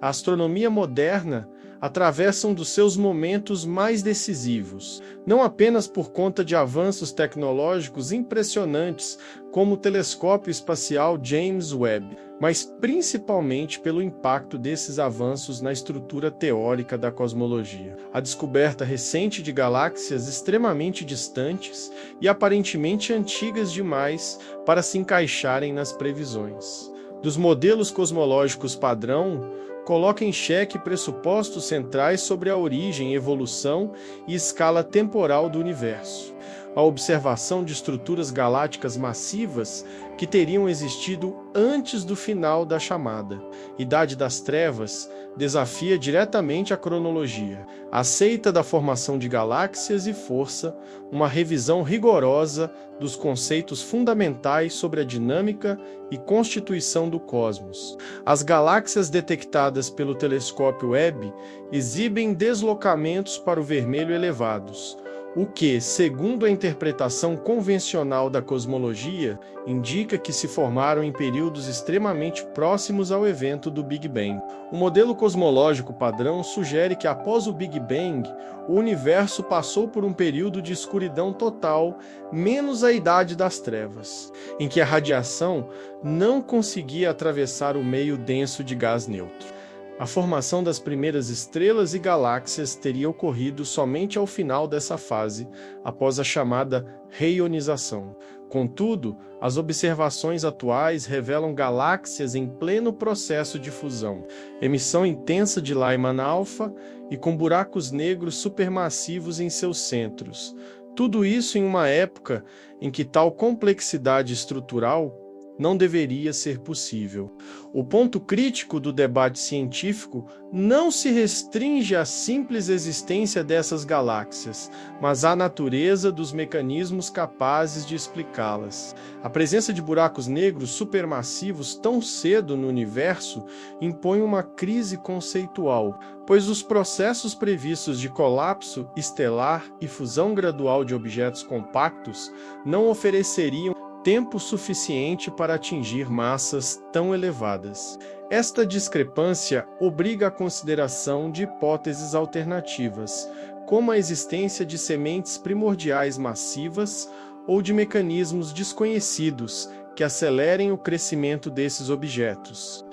a astronomia moderna atravessa um dos seus momentos mais decisivos, não apenas por conta de avanços tecnológicos impressionantes como o telescópio espacial James Webb, mas principalmente pelo impacto desses avanços na estrutura teórica da cosmologia. A descoberta recente de galáxias extremamente distantes e aparentemente antigas demais para se encaixarem nas previsões dos modelos cosmológicos padrão coloca em xeque pressupostos centrais sobre a origem, evolução e escala temporal do universo. A observação de estruturas galácticas massivas que teriam existido antes do final da chamada Idade das Trevas desafia diretamente a cronologia, aceita da formação de galáxias e força uma revisão rigorosa dos conceitos fundamentais sobre a dinâmica e constituição do cosmos. As galáxias detectadas pelo telescópio Webb exibem deslocamentos para o vermelho elevados, o que, segundo a interpretação convencional da cosmologia, indica que se formaram em períodos extremamente próximos ao evento do Big Bang. O modelo cosmológico padrão sugere que após o Big Bang, o universo passou por um período de escuridão total, menos a Idade das Trevas, em que a radiação não conseguia atravessar o meio denso de gás neutro. A formação das primeiras estrelas e galáxias teria ocorrido somente ao final dessa fase, após a chamada reionização. Contudo, as observações atuais revelam galáxias em pleno processo de fusão, emissão intensa de Lyman alfa e com buracos negros supermassivos em seus centros. Tudo isso em uma época em que tal complexidade estrutural não deveria ser possível. O ponto crítico do debate científico não se restringe à simples existência dessas galáxias, mas à natureza dos mecanismos capazes de explicá-las. A presença de buracos negros supermassivos tão cedo no universo impõe uma crise conceitual, pois os processos previstos de colapso estelar e fusão gradual de objetos compactos não ofereceriam tempo suficiente para atingir massas tão elevadas. Esta discrepância obriga a consideração de hipóteses alternativas, como a existência de sementes primordiais massivas ou de mecanismos desconhecidos que acelerem o crescimento desses objetos.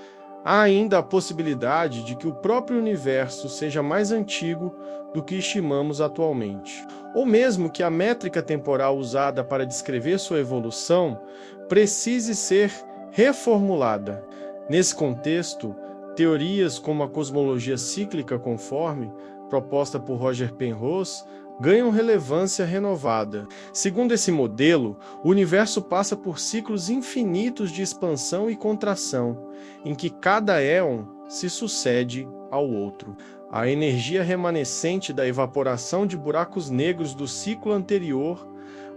Há ainda a possibilidade de que o próprio universo seja mais antigo do que estimamos atualmente, ou mesmo que a métrica temporal usada para descrever sua evolução precise ser reformulada. Nesse contexto, teorias como a cosmologia cíclica conforme, proposta por Roger Penrose, ganham relevância renovada. Segundo esse modelo, o universo passa por ciclos infinitos de expansão e contração, em que cada éon se sucede ao outro. A energia remanescente da evaporação de buracos negros do ciclo anterior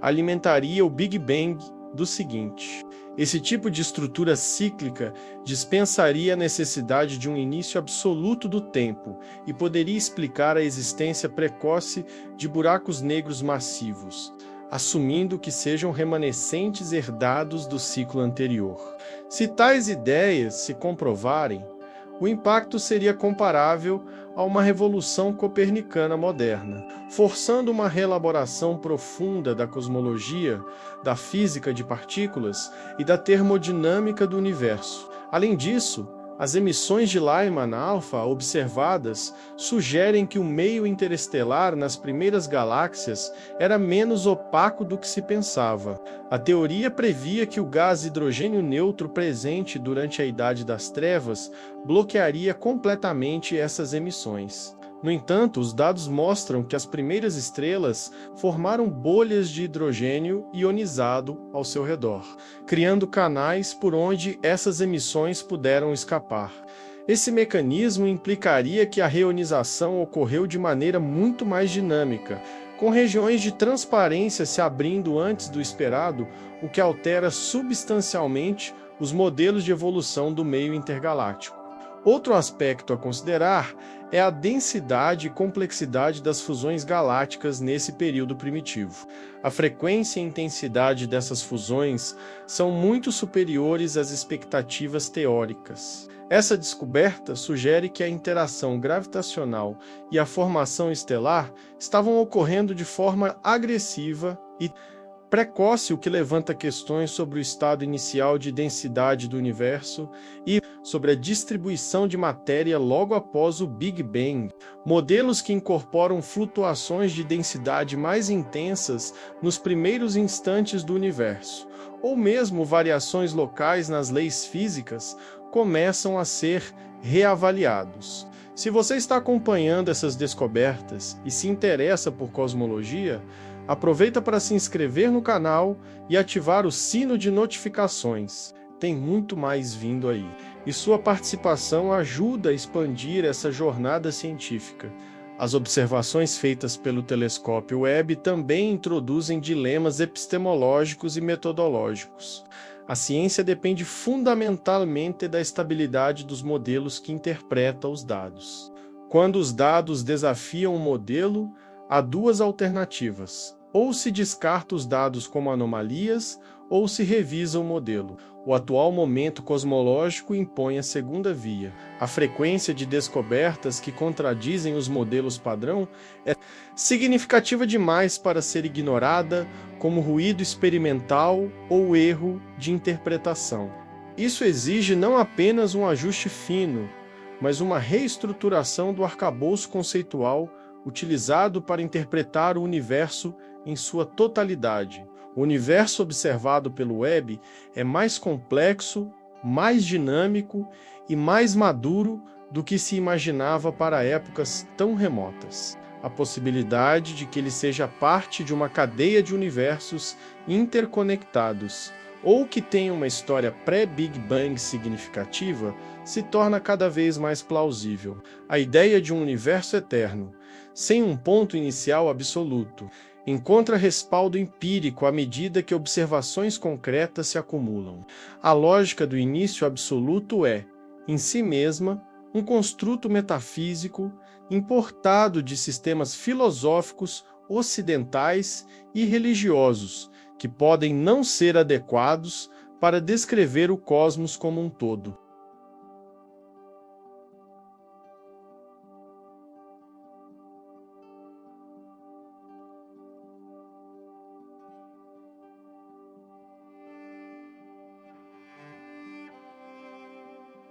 alimentaria o Big Bang do seguinte. Esse tipo de estrutura cíclica dispensaria a necessidade de um início absoluto do tempo e poderia explicar a existência precoce de buracos negros massivos, assumindo que sejam remanescentes herdados do ciclo anterior. Se tais ideias se comprovarem, o impacto seria comparável a uma revolução copernicana moderna, forçando uma reelaboração profunda da cosmologia, da física de partículas e da termodinâmica do universo. Além disso, as emissões de Lyman alfa observadas sugerem que o meio interestelar nas primeiras galáxias era menos opaco do que se pensava. A teoria previa que o gás hidrogênio neutro presente durante a Idade das Trevas bloquearia completamente essas emissões. No entanto, os dados mostram que as primeiras estrelas formaram bolhas de hidrogênio ionizado ao seu redor, criando canais por onde essas emissões puderam escapar. Esse mecanismo implicaria que a reionização ocorreu de maneira muito mais dinâmica, com regiões de transparência se abrindo antes do esperado, o que altera substancialmente os modelos de evolução do meio intergaláctico. Outro aspecto a considerar é a densidade e complexidade das fusões galácticas nesse período primitivo. A frequência e intensidade dessas fusões são muito superiores às expectativas teóricas. Essa descoberta sugere que a interação gravitacional e a formação estelar estavam ocorrendo de forma agressiva e precoce, o que levanta questões sobre o estado inicial de densidade do universo e sobre a distribuição de matéria logo após o Big Bang. Modelos que incorporam flutuações de densidade mais intensas nos primeiros instantes do universo, ou mesmo variações locais nas leis físicas, começam a ser reavaliados. Se você está acompanhando essas descobertas e se interessa por cosmologia, aproveita para se inscrever no canal e ativar o sino de notificações. Tem muito mais vindo aí. E sua participação ajuda a expandir essa jornada científica. As observações feitas pelo telescópio Webb também introduzem dilemas epistemológicos e metodológicos. A ciência depende fundamentalmente da estabilidade dos modelos que interpretam os dados. Quando os dados desafiam o modelo, há duas alternativas: ou se descarta os dados como anomalias, ou se revisa o modelo. O atual momento cosmológico impõe a segunda via. A frequência de descobertas que contradizem os modelos padrão é significativa demais para ser ignorada como ruído experimental ou erro de interpretação. Isso exige não apenas um ajuste fino, mas uma reestruturação do arcabouço conceitual utilizado para interpretar o universo em sua totalidade. O universo observado pelo Webb é mais complexo, mais dinâmico e mais maduro do que se imaginava para épocas tão remotas. A possibilidade de que ele seja parte de uma cadeia de universos interconectados ou que tenha uma história pré-Big Bang significativa se torna cada vez mais plausível. A ideia de um universo eterno, sem um ponto inicial absoluto, encontra respaldo empírico à medida que observações concretas se acumulam. A lógica do início absoluto é, em si mesma, um construto metafísico importado de sistemas filosóficos ocidentais e religiosos, que podem não ser adequados para descrever o cosmos como um todo.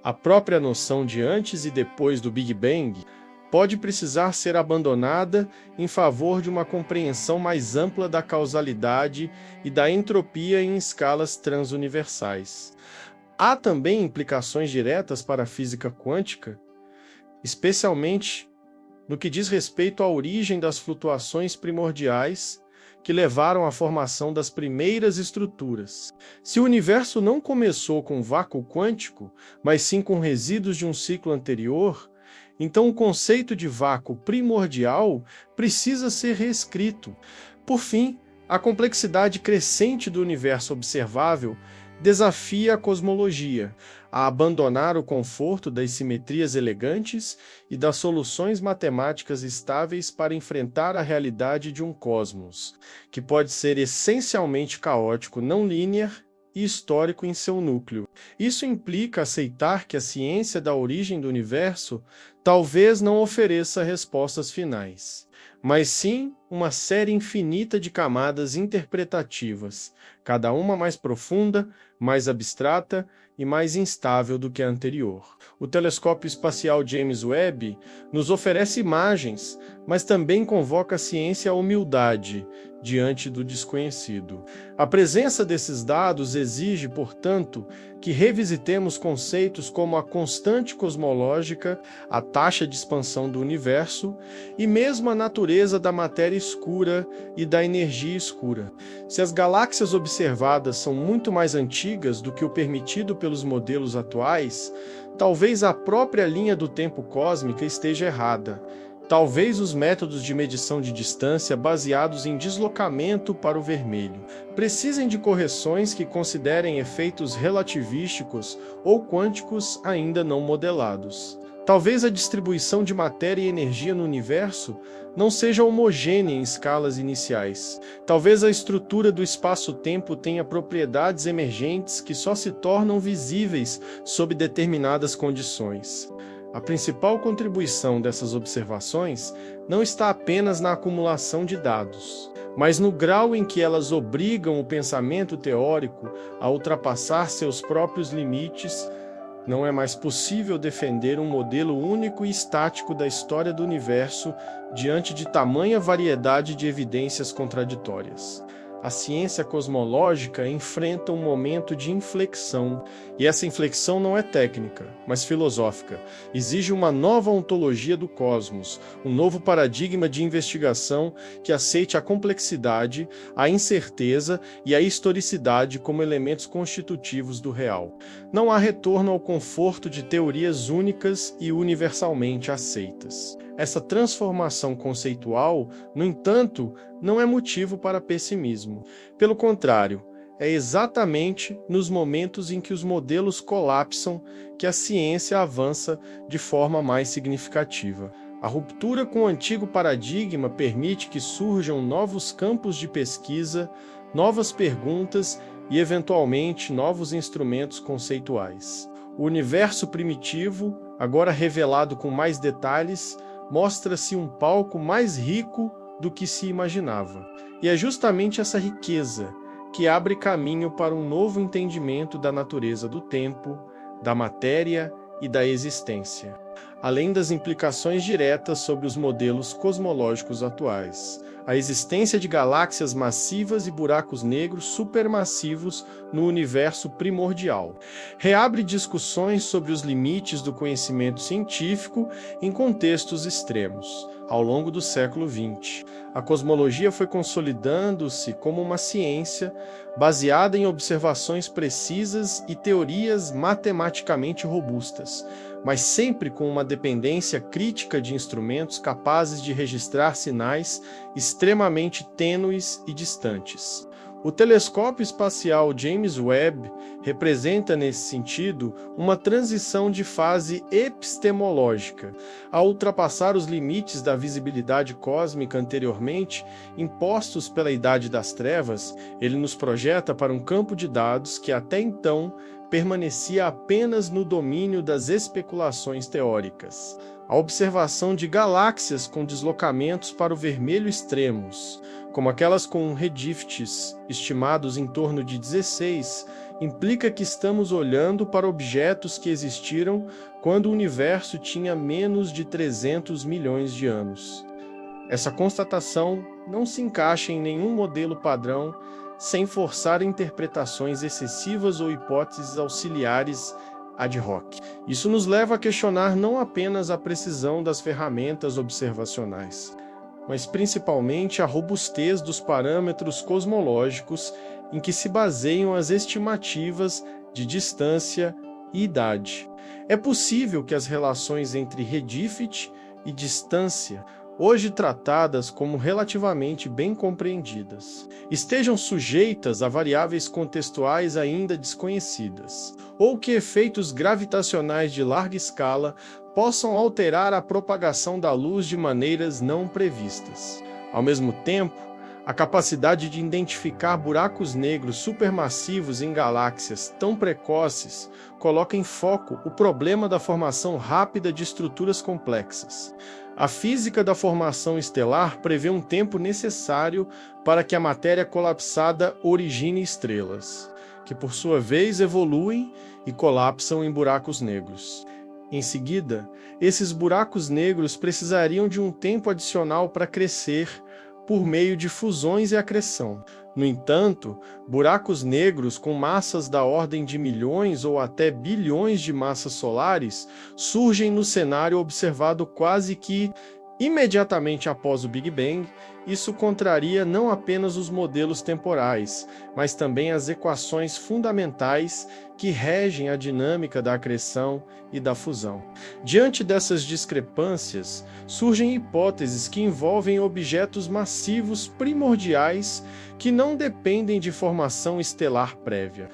A própria noção de antes e depois do Big Bang pode precisar ser abandonada em favor de uma compreensão mais ampla da causalidade e da entropia em escalas transuniversais. Há também implicações diretas para a física quântica, especialmente no que diz respeito à origem das flutuações primordiais que levaram à formação das primeiras estruturas. Se o universo não começou com vácuo quântico, mas sim com resíduos de um ciclo anterior, então o conceito de vácuo primordial precisa ser reescrito. Por fim, a complexidade crescente do universo observável desafia a cosmologia a abandonar o conforto das simetrias elegantes e das soluções matemáticas estáveis para enfrentar a realidade de um cosmos, que pode ser essencialmente caótico, não linear e histórico em seu núcleo. Isso implica aceitar que a ciência da origem do universo talvez não ofereça respostas finais, mas sim uma série infinita de camadas interpretativas, cada uma mais profunda, mais abstrata e mais instável do que a anterior. O telescópio espacial James Webb nos oferece imagens, mas também convoca a ciência à humildade diante do desconhecido. A presença desses dados exige, portanto, que revisitemos conceitos como a constante cosmológica, a taxa de expansão do universo e mesmo a natureza da matéria escura e da energia escura. Se as galáxias observadas são muito mais antigas do que o permitido pelos modelos atuais, talvez a própria linha do tempo cósmica esteja errada. Talvez os métodos de medição de distância baseados em deslocamento para o vermelho precisem de correções que considerem efeitos relativísticos ou quânticos ainda não modelados. Talvez a distribuição de matéria e energia no universo não seja homogênea em escalas iniciais. Talvez a estrutura do espaço-tempo tenha propriedades emergentes que só se tornam visíveis sob determinadas condições. A principal contribuição dessas observações não está apenas na acumulação de dados, mas no grau em que elas obrigam o pensamento teórico a ultrapassar seus próprios limites. Não é mais possível defender um modelo único e estático da história do universo diante de tamanha variedade de evidências contraditórias. A ciência cosmológica enfrenta um momento de inflexão, e essa inflexão não é técnica, mas filosófica. Exige uma nova ontologia do cosmos, um novo paradigma de investigação que aceite a complexidade, a incerteza e a historicidade como elementos constitutivos do real. Não há retorno ao conforto de teorias únicas e universalmente aceitas. Essa transformação conceitual, no entanto, não é motivo para pessimismo. Pelo contrário, é exatamente nos momentos em que os modelos colapsam que a ciência avança de forma mais significativa. A ruptura com o antigo paradigma permite que surjam novos campos de pesquisa, novas perguntas e, eventualmente, novos instrumentos conceituais. O universo primitivo, agora revelado com mais detalhes, mostra-se um palco mais rico do que se imaginava. E é justamente essa riqueza que abre caminho para um novo entendimento da natureza do tempo, da matéria e da existência, além das implicações diretas sobre os modelos cosmológicos atuais. A existência de galáxias massivas e buracos negros supermassivos no universo primordial reabre discussões sobre os limites do conhecimento científico em contextos extremos. Ao longo do século XX, a cosmologia foi consolidando-se como uma ciência baseada em observações precisas e teorias matematicamente robustas, mas sempre com uma dependência crítica de instrumentos capazes de registrar sinais extremamente tênues e distantes. O telescópio espacial James Webb representa, nesse sentido, uma transição de fase epistemológica. Ao ultrapassar os limites da visibilidade cósmica anteriormente impostos pela Idade das Trevas, ele nos projeta para um campo de dados que até então permanecia apenas no domínio das especulações teóricas. A observação de galáxias com deslocamentos para o vermelho extremos, como aquelas com redifts estimados em torno de 16, implica que estamos olhando para objetos que existiram quando o universo tinha menos de 300 milhões de anos. Essa constatação não se encaixa em nenhum modelo padrão sem forçar interpretações excessivas ou hipóteses auxiliares ad hoc. Isso nos leva a questionar não apenas a precisão das ferramentas observacionais, mas principalmente a robustez dos parâmetros cosmológicos em que se baseiam as estimativas de distância e idade. É possível que as relações entre redift e distância, hoje tratadas como relativamente bem compreendidas, estejam sujeitas a variáveis contextuais ainda desconhecidas, ou que efeitos gravitacionais de larga escala possam alterar a propagação da luz de maneiras não previstas. Ao mesmo tempo, a capacidade de identificar buracos negros supermassivos em galáxias tão precoces coloca em foco o problema da formação rápida de estruturas complexas. A física da formação estelar prevê um tempo necessário para que a matéria colapsada origine estrelas, que por sua vez evoluem e colapsam em buracos negros. Em seguida, esses buracos negros precisariam de um tempo adicional para crescer por meio de fusões e acreção. No entanto, buracos negros com massas da ordem de milhões ou até bilhões de massas solares surgem no cenário observado quase que imediatamente após o Big Bang. Isso contraria não apenas os modelos temporais, mas também as equações fundamentais que regem a dinâmica da acreção e da fusão. Diante dessas discrepâncias, surgem hipóteses que envolvem objetos massivos primordiais que não dependem de formação estelar prévia.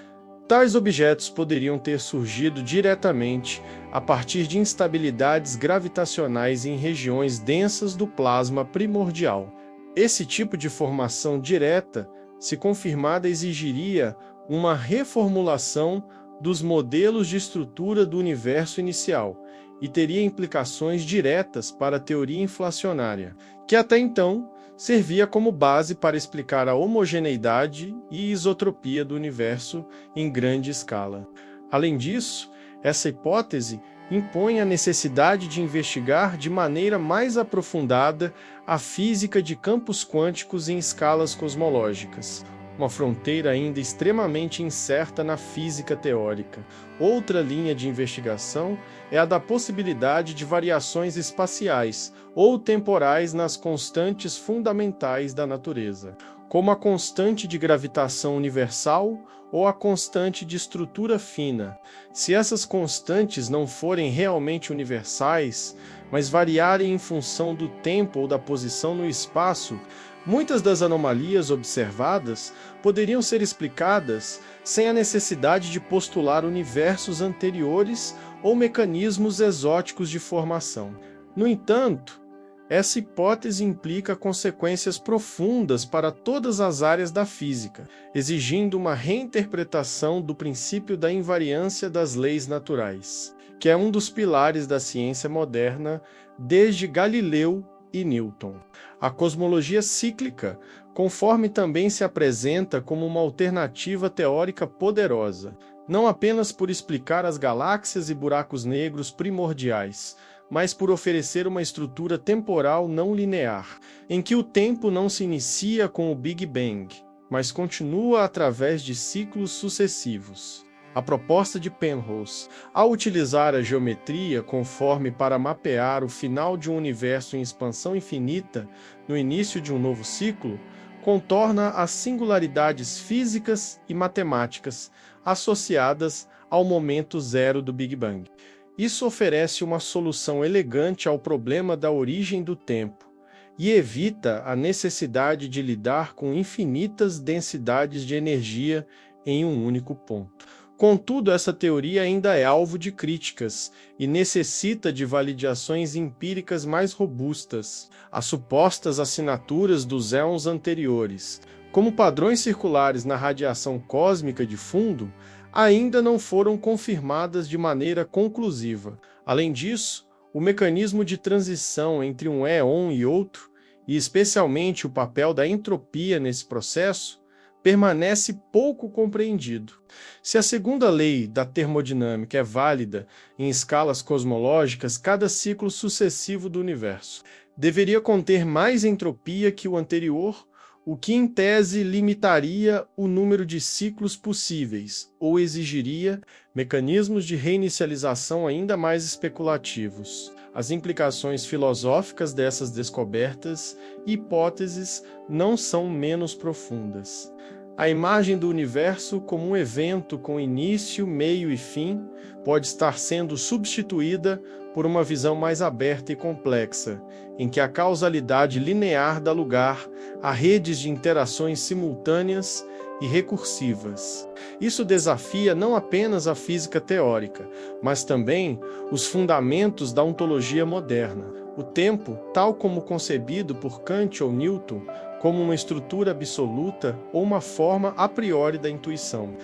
Tais objetos poderiam ter surgido diretamente a partir de instabilidades gravitacionais em regiões densas do plasma primordial. Esse tipo de formação direta, se confirmada, exigiria uma reformulação dos modelos de estrutura do universo inicial e teria implicações diretas para a teoria inflacionária, que até então servia como base para explicar a homogeneidade e isotropia do universo em grande escala. Além disso, essa hipótese impõe a necessidade de investigar de maneira mais aprofundada a física de campos quânticos em escalas cosmológicas, uma fronteira ainda extremamente incerta na física teórica. Outra linha de investigação é a da possibilidade de variações espaciais ou temporais nas constantes fundamentais da natureza, como a constante de gravitação universal ou a constante de estrutura fina. Se essas constantes não forem realmente universais, mas variarem em função do tempo ou da posição no espaço, muitas das anomalias observadas poderiam ser explicadas sem a necessidade de postular universos anteriores ou mecanismos exóticos de formação. No entanto, essa hipótese implica consequências profundas para todas as áreas da física, exigindo uma reinterpretação do princípio da invariância das leis naturais, que é um dos pilares da ciência moderna desde Galileu e Newton. A cosmologia cíclica, conforme também se apresenta como uma alternativa teórica poderosa, não apenas por explicar as galáxias e buracos negros primordiais, mas por oferecer uma estrutura temporal não linear, em que o tempo não se inicia com o Big Bang, mas continua através de ciclos sucessivos. A proposta de Penrose, ao utilizar a geometria conforme para mapear o final de um universo em expansão infinita no início de um novo ciclo, contorna as singularidades físicas e matemáticas associadas ao momento zero do Big Bang. Isso oferece uma solução elegante ao problema da origem do tempo e evita a necessidade de lidar com infinitas densidades de energia em um único ponto. Contudo, essa teoria ainda é alvo de críticas e necessita de validações empíricas mais robustas. As supostas assinaturas dos éons anteriores, como padrões circulares na radiação cósmica de fundo, ainda não foram confirmadas de maneira conclusiva. Além disso, o mecanismo de transição entre um éon e outro, e especialmente o papel da entropia nesse processo, permanece pouco compreendido. Se a segunda lei da termodinâmica é válida em escalas cosmológicas, cada ciclo sucessivo do universo deveria conter mais entropia que o anterior, o que em tese limitaria o número de ciclos possíveis ou exigiria mecanismos de reinicialização ainda mais especulativos. As implicações filosóficas dessas descobertas e hipóteses não são menos profundas. A imagem do universo como um evento com início, meio e fim pode estar sendo substituída por uma visão mais aberta e complexa, em que a causalidade linear dá lugar a redes de interações simultâneas e recursivas. Isso desafia não apenas a física teórica, mas também os fundamentos da ontologia moderna. O tempo, tal como concebido por Kant ou Newton, como uma estrutura absoluta ou uma forma a priori da intuição,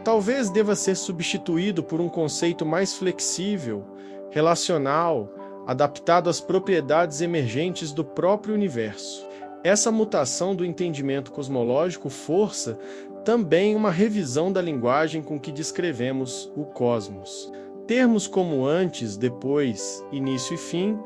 talvez deva ser substituído por um conceito mais flexível, relacional, adaptado às propriedades emergentes do próprio universo. Essa mutação do entendimento cosmológico força também uma revisão da linguagem com que descrevemos o cosmos. Termos como antes, depois, início e fim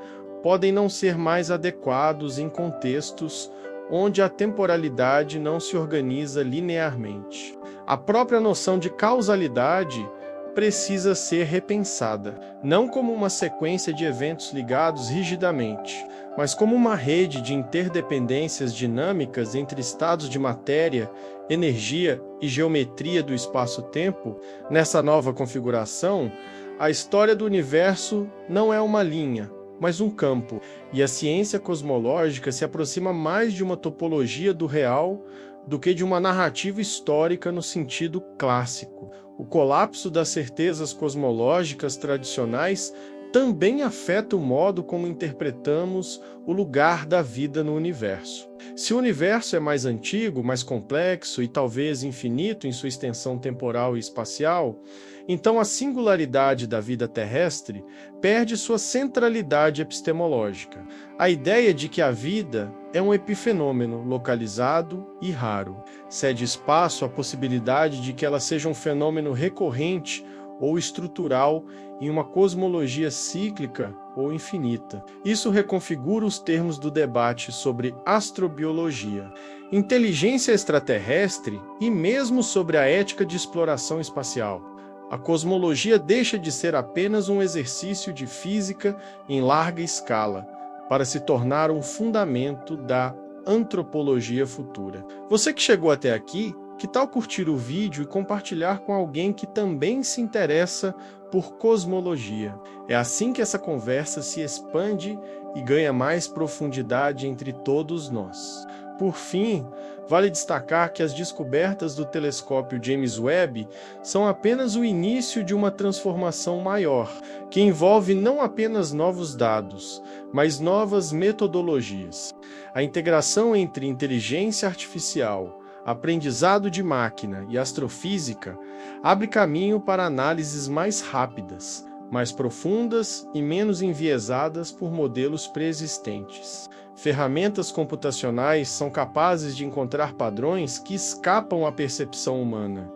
podem não ser mais adequados em contextos onde a temporalidade não se organiza linearmente. A própria noção de causalidade precisa ser repensada, não como uma sequência de eventos ligados rigidamente, mas como uma rede de interdependências dinâmicas entre estados de matéria, energia e geometria do espaço-tempo. Nessa nova configuração, a história do universo não é uma linha, mas um campo, e a ciência cosmológica se aproxima mais de uma topologia do real do que de uma narrativa histórica no sentido clássico. O colapso das certezas cosmológicas tradicionais também afeta o modo como interpretamos o lugar da vida no universo. Se o universo é mais antigo, mais complexo e talvez infinito em sua extensão temporal e espacial, então a singularidade da vida terrestre perde sua centralidade epistemológica. A ideia de que a vida é um epifenômeno localizado e raro cede espaço à possibilidade de que ela seja um fenômeno recorrente ou estrutural em uma cosmologia cíclica ou infinita. Isso reconfigura os termos do debate sobre astrobiologia, inteligência extraterrestre e mesmo sobre a ética de exploração espacial. A cosmologia deixa de ser apenas um exercício de física em larga escala, para se tornar um fundamento da antropologia futura. Você que chegou até aqui, que tal curtir o vídeo e compartilhar com alguém que também se interessa por cosmologia? É assim que essa conversa se expande e ganha mais profundidade entre todos nós. Por fim, vale destacar que as descobertas do telescópio James Webb são apenas o início de uma transformação maior, que envolve não apenas novos dados, mas novas metodologias. A integração entre inteligência artificial, aprendizado de máquina e astrofísica abre caminho para análises mais rápidas, mais profundas e menos enviesadas por modelos preexistentes. Ferramentas computacionais são capazes de encontrar padrões que escapam à percepção humana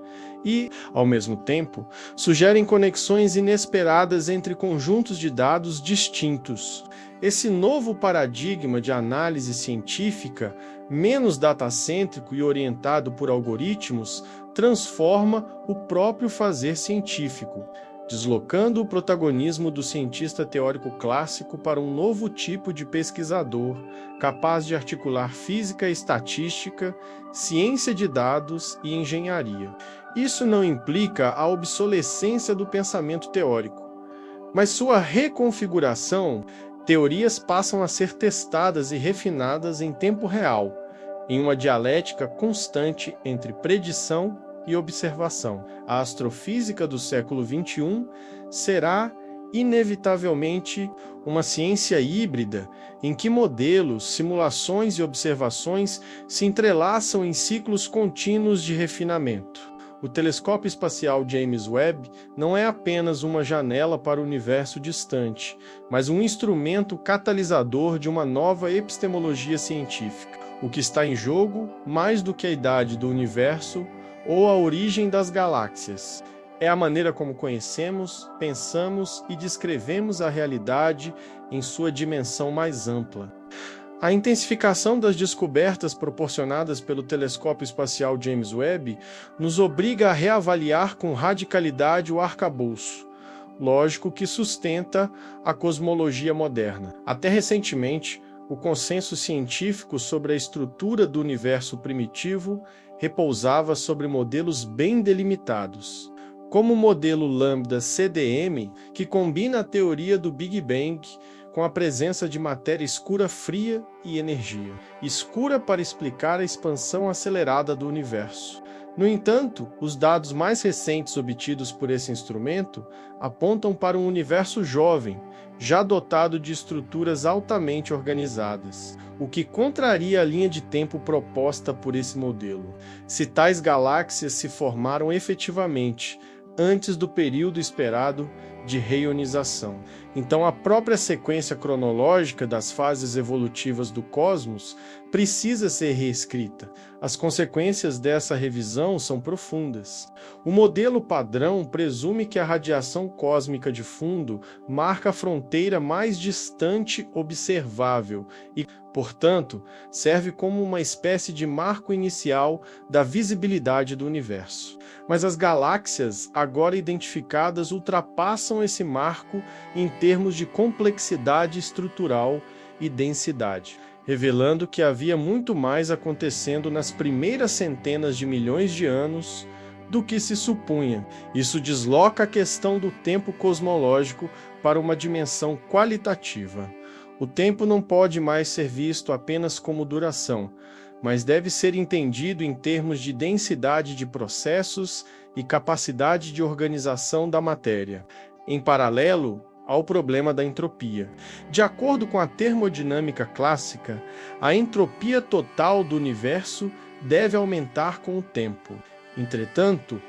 e, ao mesmo tempo, sugerem conexões inesperadas entre conjuntos de dados distintos. Esse novo paradigma de análise científica, menos datacêntrico e orientado por algoritmos, transforma o próprio fazer científico, deslocando o protagonismo do cientista teórico clássico para um novo tipo de pesquisador, capaz de articular física e estatística, ciência de dados e engenharia. Isso não implica a obsolescência do pensamento teórico, mas sua reconfiguração. Teorias passam a ser testadas e refinadas em tempo real, em uma dialética constante entre predição e observação. A astrofísica do século XXI será, inevitavelmente, uma ciência híbrida em que modelos, simulações e observações se entrelaçam em ciclos contínuos de refinamento. O telescópio espacial James Webb não é apenas uma janela para o universo distante, mas um instrumento catalisador de uma nova epistemologia científica. O que está em jogo, mais do que a idade do universo ou a origem das galáxias, é a maneira como conhecemos, pensamos e descrevemos a realidade em sua dimensão mais ampla. A intensificação das descobertas proporcionadas pelo telescópio espacial James Webb nos obriga a reavaliar com radicalidade o arcabouço lógico que sustenta a cosmologia moderna. Até recentemente, o consenso científico sobre a estrutura do universo primitivo repousava sobre modelos bem delimitados, como o modelo Lambda-CDM, que combina a teoria do Big Bang com a presença de matéria escura fria e energia, escura para explicar a expansão acelerada do universo. No entanto, os dados mais recentes obtidos por esse instrumento apontam para um universo jovem, já dotado de estruturas altamente organizadas, o que contraria a linha de tempo proposta por esse modelo, se tais galáxias se formaram efetivamente antes do período esperado de reionização. Então, a própria sequência cronológica das fases evolutivas do cosmos precisa ser reescrita. As consequências dessa revisão são profundas. O modelo padrão presume que a radiação cósmica de fundo marca a fronteira mais distante observável e, portanto, serve como uma espécie de marco inicial da visibilidade do universo. Mas as galáxias, agora identificadas, ultrapassam esse marco em termos de complexidade estrutural e densidade, revelando que havia muito mais acontecendo nas primeiras centenas de milhões de anos do que se supunha. Isso desloca a questão do tempo cosmológico para uma dimensão qualitativa. O tempo não pode mais ser visto apenas como duração, mas deve ser entendido em termos de densidade de processos e capacidade de organização da matéria, em paralelo ao problema da entropia. De acordo com a termodinâmica clássica, a entropia total do universo deve aumentar com o tempo. Entretanto,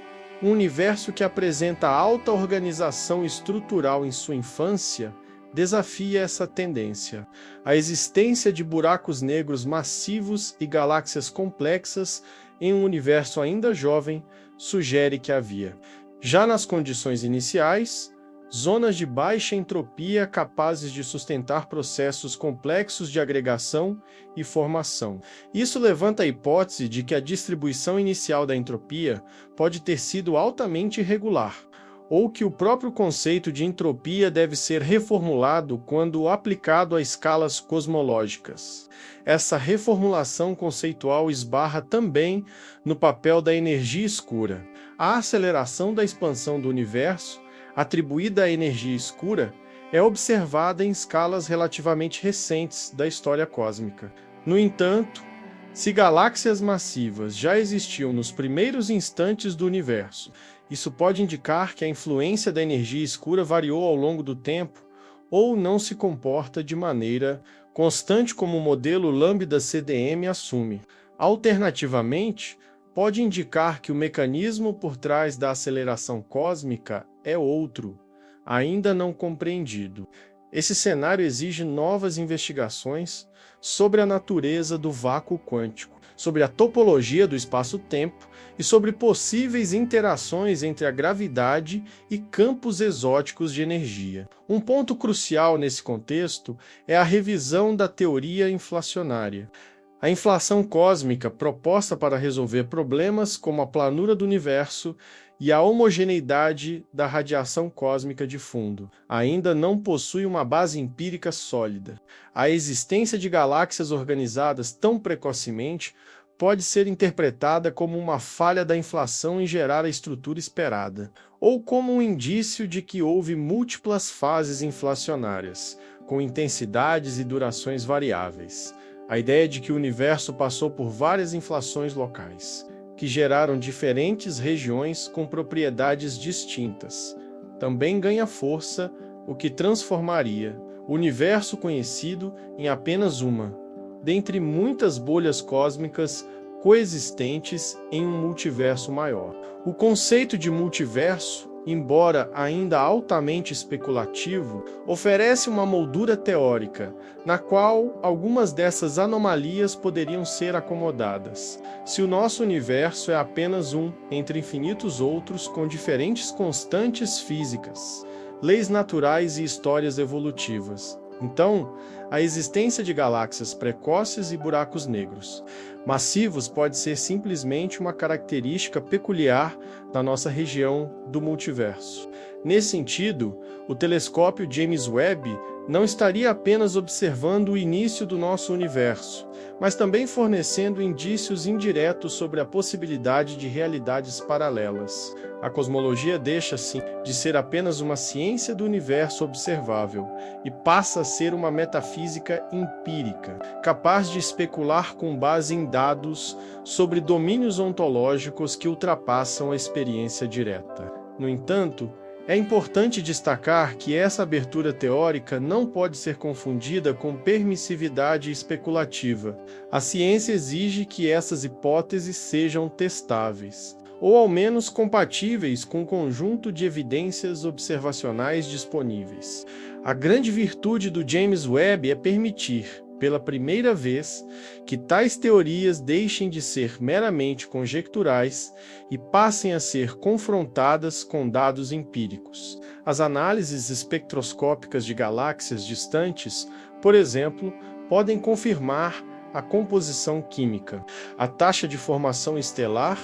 um universo que apresenta alta organização estrutural em sua infância desafia essa tendência. A existência de buracos negros massivos e galáxias complexas em um universo ainda jovem sugere que havia, já nas condições iniciais, zonas de baixa entropia capazes de sustentar processos complexos de agregação e formação. Isso levanta a hipótese de que a distribuição inicial da entropia pode ter sido altamente irregular, ou que o próprio conceito de entropia deve ser reformulado quando aplicado a escalas cosmológicas. Essa reformulação conceitual esbarra também no papel da energia escura. A aceleração da expansão do universo, atribuída à energia escura, é observada em escalas relativamente recentes da história cósmica. No entanto, se galáxias massivas já existiam nos primeiros instantes do universo, isso pode indicar que a influência da energia escura variou ao longo do tempo ou não se comporta de maneira constante como o modelo Lambda-CDM assume. Alternativamente, pode indicar que o mecanismo por trás da aceleração cósmica é outro, ainda não compreendido. Esse cenário exige novas investigações sobre a natureza do vácuo quântico, sobre a topologia do espaço-tempo e sobre possíveis interações entre a gravidade e campos exóticos de energia. Um ponto crucial nesse contexto é a revisão da teoria inflacionária. A inflação cósmica proposta para resolver problemas como a planura do universo e a homogeneidade da radiação cósmica de fundo ainda não possui uma base empírica sólida. A existência de galáxias organizadas tão precocemente pode ser interpretada como uma falha da inflação em gerar a estrutura esperada, ou como um indício de que houve múltiplas fases inflacionárias, com intensidades e durações variáveis. A ideia de que o universo passou por várias inflações locais, que geraram diferentes regiões com propriedades distintas, também ganha força, o que transformaria o universo conhecido em apenas uma, dentre muitas bolhas cósmicas coexistentes em um multiverso maior. O conceito de multiverso, embora ainda altamente especulativo, oferece uma moldura teórica, na qual algumas dessas anomalias poderiam ser acomodadas. Se o nosso universo é apenas um entre infinitos outros com diferentes constantes físicas, leis naturais e histórias evolutivas, então, a existência de galáxias precoces e buracos negros massivos pode ser simplesmente uma característica peculiar da nossa região do multiverso. Nesse sentido, o telescópio James Webb não estaria apenas observando o início do nosso universo, mas também fornecendo indícios indiretos sobre a possibilidade de realidades paralelas. A cosmologia deixa, assim, de ser apenas uma ciência do universo observável e passa a ser uma metafísica empírica, capaz de especular com base em dados sobre domínios ontológicos que ultrapassam a experiência direta. No entanto, é importante destacar que essa abertura teórica não pode ser confundida com permissividade especulativa. A ciência exige que essas hipóteses sejam testáveis, ou ao menos compatíveis com o conjunto de evidências observacionais disponíveis. A grande virtude do James Webb é permitir, pela primeira vez, que tais teorias deixem de ser meramente conjecturais e passem a ser confrontadas com dados empíricos. As análises espectroscópicas de galáxias distantes, por exemplo, podem confirmar a composição química, a taxa de formação estelar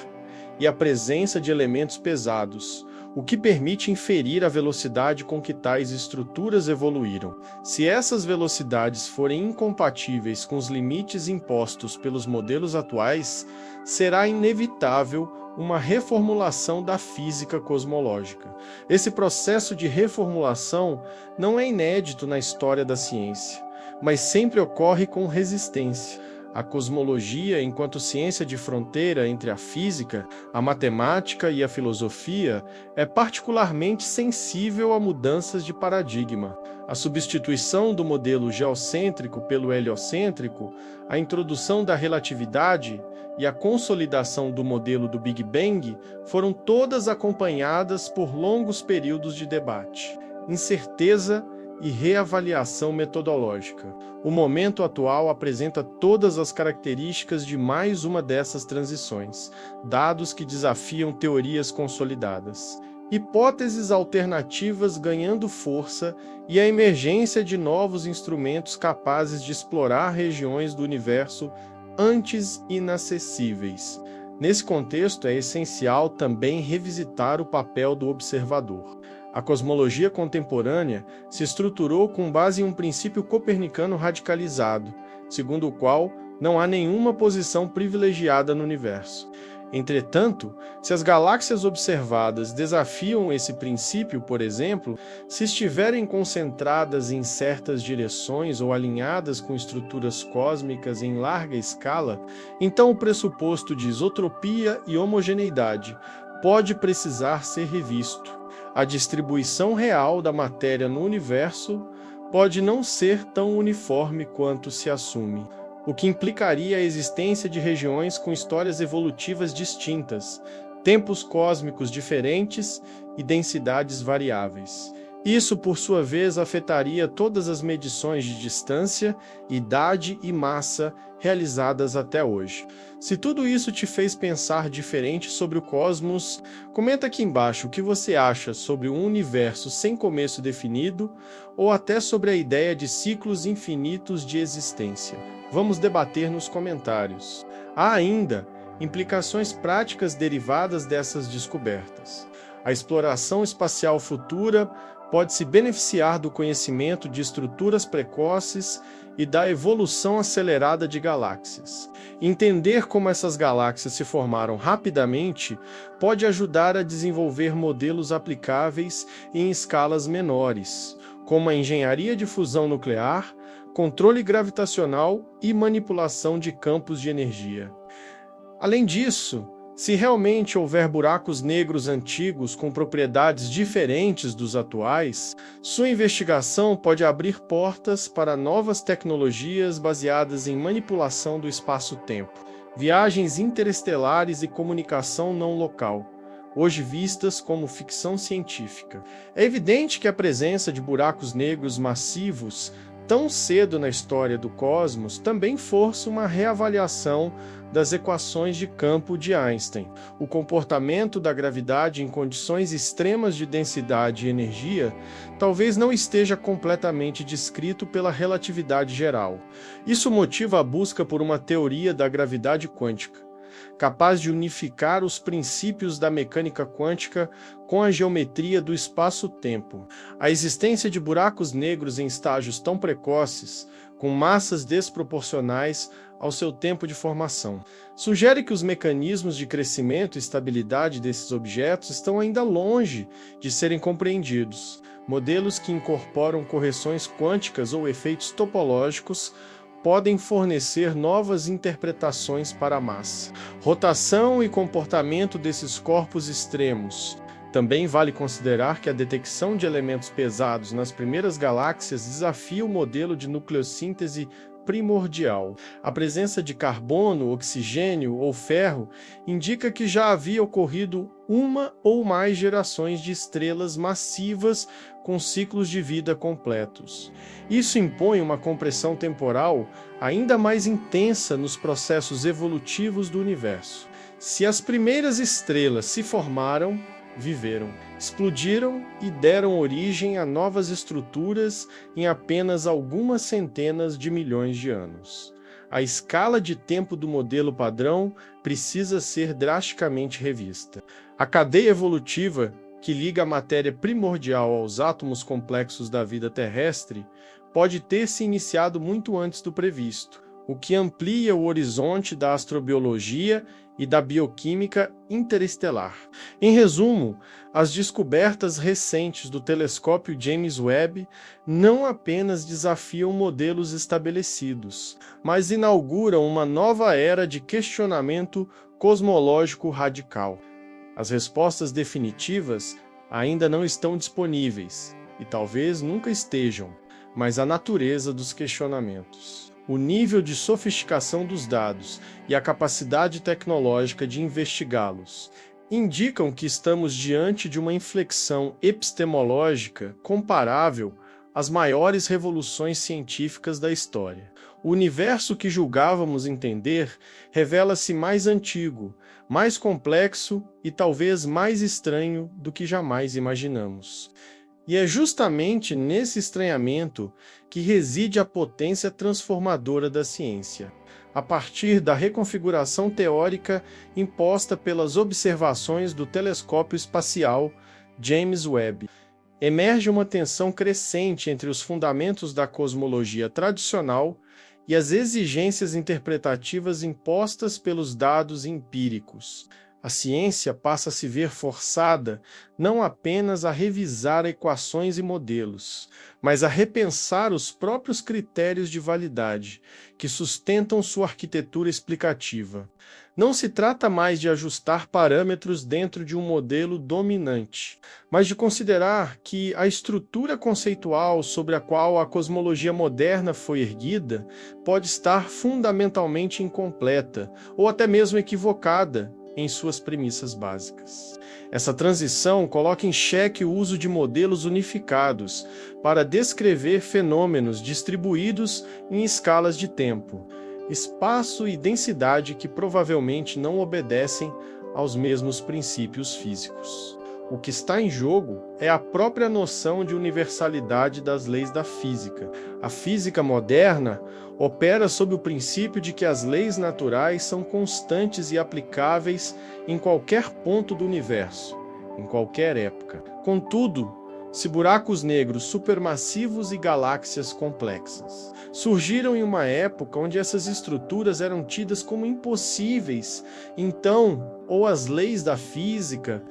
e a presença de elementos pesados, o que permite inferir a velocidade com que tais estruturas evoluíram. Se essas velocidades forem incompatíveis com os limites impostos pelos modelos atuais, será inevitável uma reformulação da física cosmológica. Esse processo de reformulação não é inédito na história da ciência, mas sempre ocorre com resistência. A cosmologia, enquanto ciência de fronteira entre a física, a matemática e a filosofia, é particularmente sensível a mudanças de paradigma. A substituição do modelo geocêntrico pelo heliocêntrico, a introdução da relatividade e a consolidação do modelo do Big Bang foram todas acompanhadas por longos períodos de debate, incerteza e reavaliação metodológica. O momento atual apresenta todas as características de mais uma dessas transições, dados que desafiam teorias consolidadas, hipóteses alternativas ganhando força e a emergência de novos instrumentos capazes de explorar regiões do universo antes inacessíveis. Nesse contexto, é essencial também revisitar o papel do observador. A cosmologia contemporânea se estruturou com base em um princípio copernicano radicalizado, segundo o qual não há nenhuma posição privilegiada no universo. Entretanto, se as galáxias observadas desafiam esse princípio, por exemplo, se estiverem concentradas em certas direções ou alinhadas com estruturas cósmicas em larga escala, então o pressuposto de isotropia e homogeneidade pode precisar ser revisto. A distribuição real da matéria no universo pode não ser tão uniforme quanto se assume, o que implicaria a existência de regiões com histórias evolutivas distintas, tempos cósmicos diferentes e densidades variáveis. Isso, por sua vez, afetaria todas as medições de distância, idade e massa realizadas até hoje. Se tudo isso te fez pensar diferente sobre o cosmos, comenta aqui embaixo o que você acha sobre um universo sem começo definido ou até sobre a ideia de ciclos infinitos de existência. Vamos debater nos comentários. Há ainda implicações práticas derivadas dessas descobertas. A exploração espacial futura pode se beneficiar do conhecimento de estruturas precoces e da evolução acelerada de galáxias. Entender como essas galáxias se formaram rapidamente pode ajudar a desenvolver modelos aplicáveis em escalas menores, como a engenharia de fusão nuclear, controle gravitacional e manipulação de campos de energia. Além disso, se realmente houver buracos negros antigos com propriedades diferentes dos atuais, sua investigação pode abrir portas para novas tecnologias baseadas em manipulação do espaço-tempo, viagens interestelares e comunicação não local, hoje vistas como ficção científica. É evidente que a presença de buracos negros massivos tão cedo na história do cosmos também força uma reavaliação das equações de campo de Einstein. O comportamento da gravidade em condições extremas de densidade e energia talvez não esteja completamente descrito pela relatividade geral. Isso motiva a busca por uma teoria da gravidade quântica, capaz de unificar os princípios da mecânica quântica com a geometria do espaço-tempo. A existência de buracos negros em estágios tão precoces, com massas desproporcionais ao seu tempo de formação, sugere que os mecanismos de crescimento e estabilidade desses objetos estão ainda longe de serem compreendidos. Modelos que incorporam correções quânticas ou efeitos topológicos podem fornecer novas interpretações para a massa, rotação e comportamento desses corpos extremos. Também vale considerar que a detecção de elementos pesados nas primeiras galáxias desafia o modelo de nucleossíntese primordial. A presença de carbono, oxigênio ou ferro indica que já havia ocorrido uma ou mais gerações de estrelas massivas com ciclos de vida completos. Isso impõe uma compressão temporal ainda mais intensa nos processos evolutivos do universo. Se as primeiras estrelas se formaram, viveram, explodiram e deram origem a novas estruturas em apenas algumas centenas de milhões de anos. A escala de tempo do modelo padrão precisa ser drasticamente revista. A cadeia evolutiva que liga a matéria primordial aos átomos complexos da vida terrestre pode ter se iniciado muito antes do previsto, o que amplia o horizonte da astrobiologia e da bioquímica interestelar. Em resumo, as descobertas recentes do telescópio James Webb não apenas desafiam modelos estabelecidos, mas inauguram uma nova era de questionamento cosmológico radical. As respostas definitivas ainda não estão disponíveis, e talvez nunca estejam, mas a natureza dos questionamentos, o nível de sofisticação dos dados e a capacidade tecnológica de investigá-los indicam que estamos diante de uma inflexão epistemológica comparável às maiores revoluções científicas da história. O universo que julgávamos entender revela-se mais antigo, mais complexo e talvez mais estranho do que jamais imaginamos. E é justamente nesse estranhamento que reside a potência transformadora da ciência. A partir da reconfiguração teórica imposta pelas observações do telescópio espacial James Webb, emerge uma tensão crescente entre os fundamentos da cosmologia tradicional e as exigências interpretativas impostas pelos dados empíricos. A ciência passa a se ver forçada não apenas a revisar equações e modelos, mas a repensar os próprios critérios de validade que sustentam sua arquitetura explicativa. Não se trata mais de ajustar parâmetros dentro de um modelo dominante, mas de considerar que a estrutura conceitual sobre a qual a cosmologia moderna foi erguida pode estar fundamentalmente incompleta ou até mesmo equivocada em suas premissas básicas. Essa transição coloca em xeque o uso de modelos unificados para descrever fenômenos distribuídos em escalas de tempo, espaço e densidade que provavelmente não obedecem aos mesmos princípios físicos. O que está em jogo é a própria noção de universalidade das leis da física. A física moderna opera sob o princípio de que as leis naturais são constantes e aplicáveis em qualquer ponto do universo, em qualquer época. Contudo, se buracos negros supermassivos e galáxias complexas surgiram em uma época onde essas estruturas eram tidas como impossíveis, então, ou as leis da física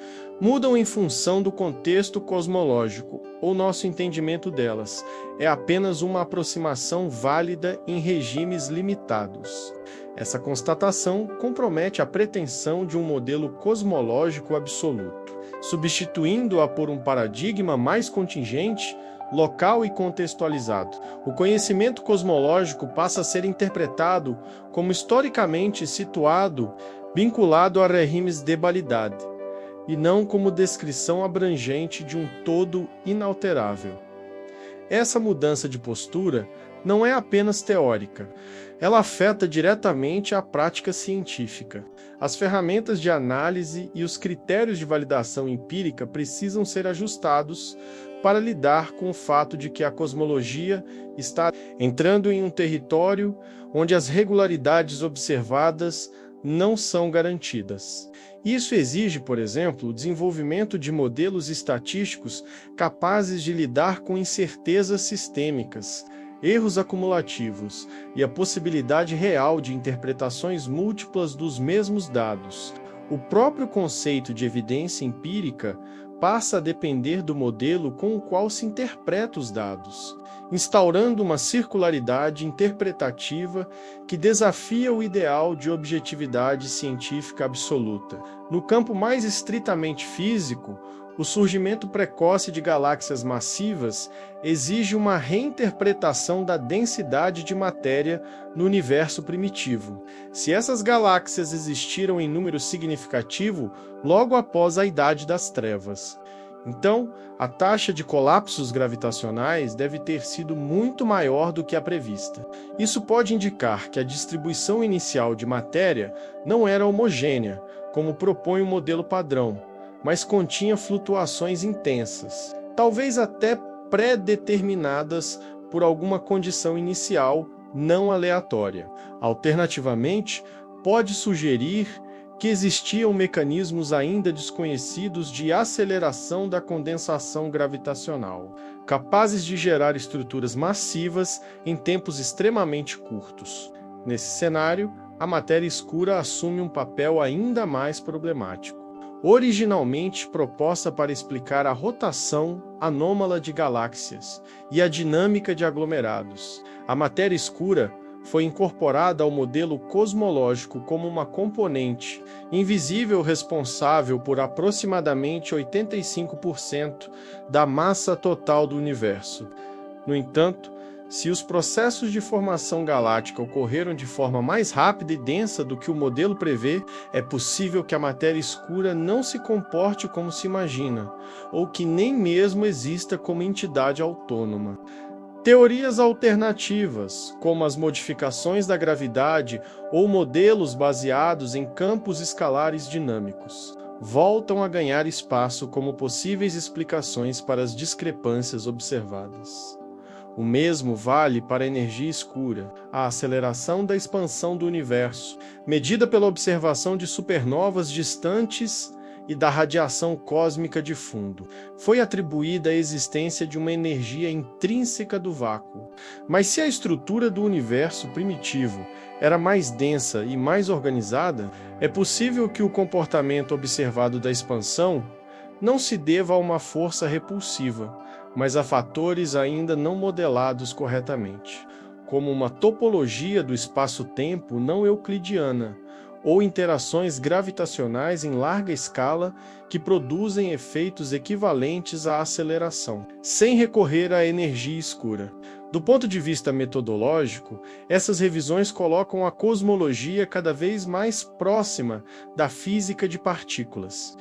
mudam em função do contexto cosmológico, ou nosso entendimento delas é apenas uma aproximação válida em regimes limitados. Essa constatação compromete a pretensão de um modelo cosmológico absoluto, substituindo-a por um paradigma mais contingente, local e contextualizado. O conhecimento cosmológico passa a ser interpretado como historicamente situado, vinculado a regimes de validade, e não como descrição abrangente de um todo inalterável. Essa mudança de postura não é apenas teórica, ela afeta diretamente a prática científica. As ferramentas de análise e os critérios de validação empírica precisam ser ajustados para lidar com o fato de que a cosmologia está entrando em um território onde as regularidades observadas não são garantidas. Isso exige, por exemplo, o desenvolvimento de modelos estatísticos capazes de lidar com incertezas sistêmicas, erros acumulativos e a possibilidade real de interpretações múltiplas dos mesmos dados. O próprio conceito de evidência empírica passa a depender do modelo com o qual se interpreta os dados, instaurando uma circularidade interpretativa que desafia o ideal de objetividade científica absoluta. No campo mais estritamente físico, o surgimento precoce de galáxias massivas exige uma reinterpretação da densidade de matéria no universo primitivo. Se essas galáxias existiram em número significativo logo após a Idade das Trevas, então a taxa de colapsos gravitacionais deve ter sido muito maior do que a prevista. Isso pode indicar que a distribuição inicial de matéria não era homogênea, como propõe o modelo padrão, mas continha flutuações intensas, talvez até pré-determinadas por alguma condição inicial não aleatória. Alternativamente, pode sugerir que existiam mecanismos ainda desconhecidos de aceleração da condensação gravitacional, capazes de gerar estruturas massivas em tempos extremamente curtos. Nesse cenário, a matéria escura assume um papel ainda mais problemático. Originalmente proposta para explicar a rotação anômala de galáxias e a dinâmica de aglomerados, a matéria escura foi incorporada ao modelo cosmológico como uma componente invisível responsável por aproximadamente 85% da massa total do universo. No entanto, se os processos de formação galáctica ocorreram de forma mais rápida e densa do que o modelo prevê, é possível que a matéria escura não se comporte como se imagina, ou que nem mesmo exista como entidade autônoma. Teorias alternativas, como as modificações da gravidade ou modelos baseados em campos escalares dinâmicos, voltam a ganhar espaço como possíveis explicações para as discrepâncias observadas. O mesmo vale para a energia escura, a aceleração da expansão do universo, medida pela observação de supernovas distantes e da radiação cósmica de fundo. Foi atribuída a existência de uma energia intrínseca do vácuo. Mas se a estrutura do universo primitivo era mais densa e mais organizada, é possível que o comportamento observado da expansão não se deva a uma força repulsiva, mas a fatores ainda não modelados corretamente, como uma topologia do espaço-tempo não euclidiana, ou interações gravitacionais em larga escala que produzem efeitos equivalentes à aceleração, sem recorrer à energia escura. Do ponto de vista metodológico, essas revisões colocam a cosmologia cada vez mais próxima da física de partículas,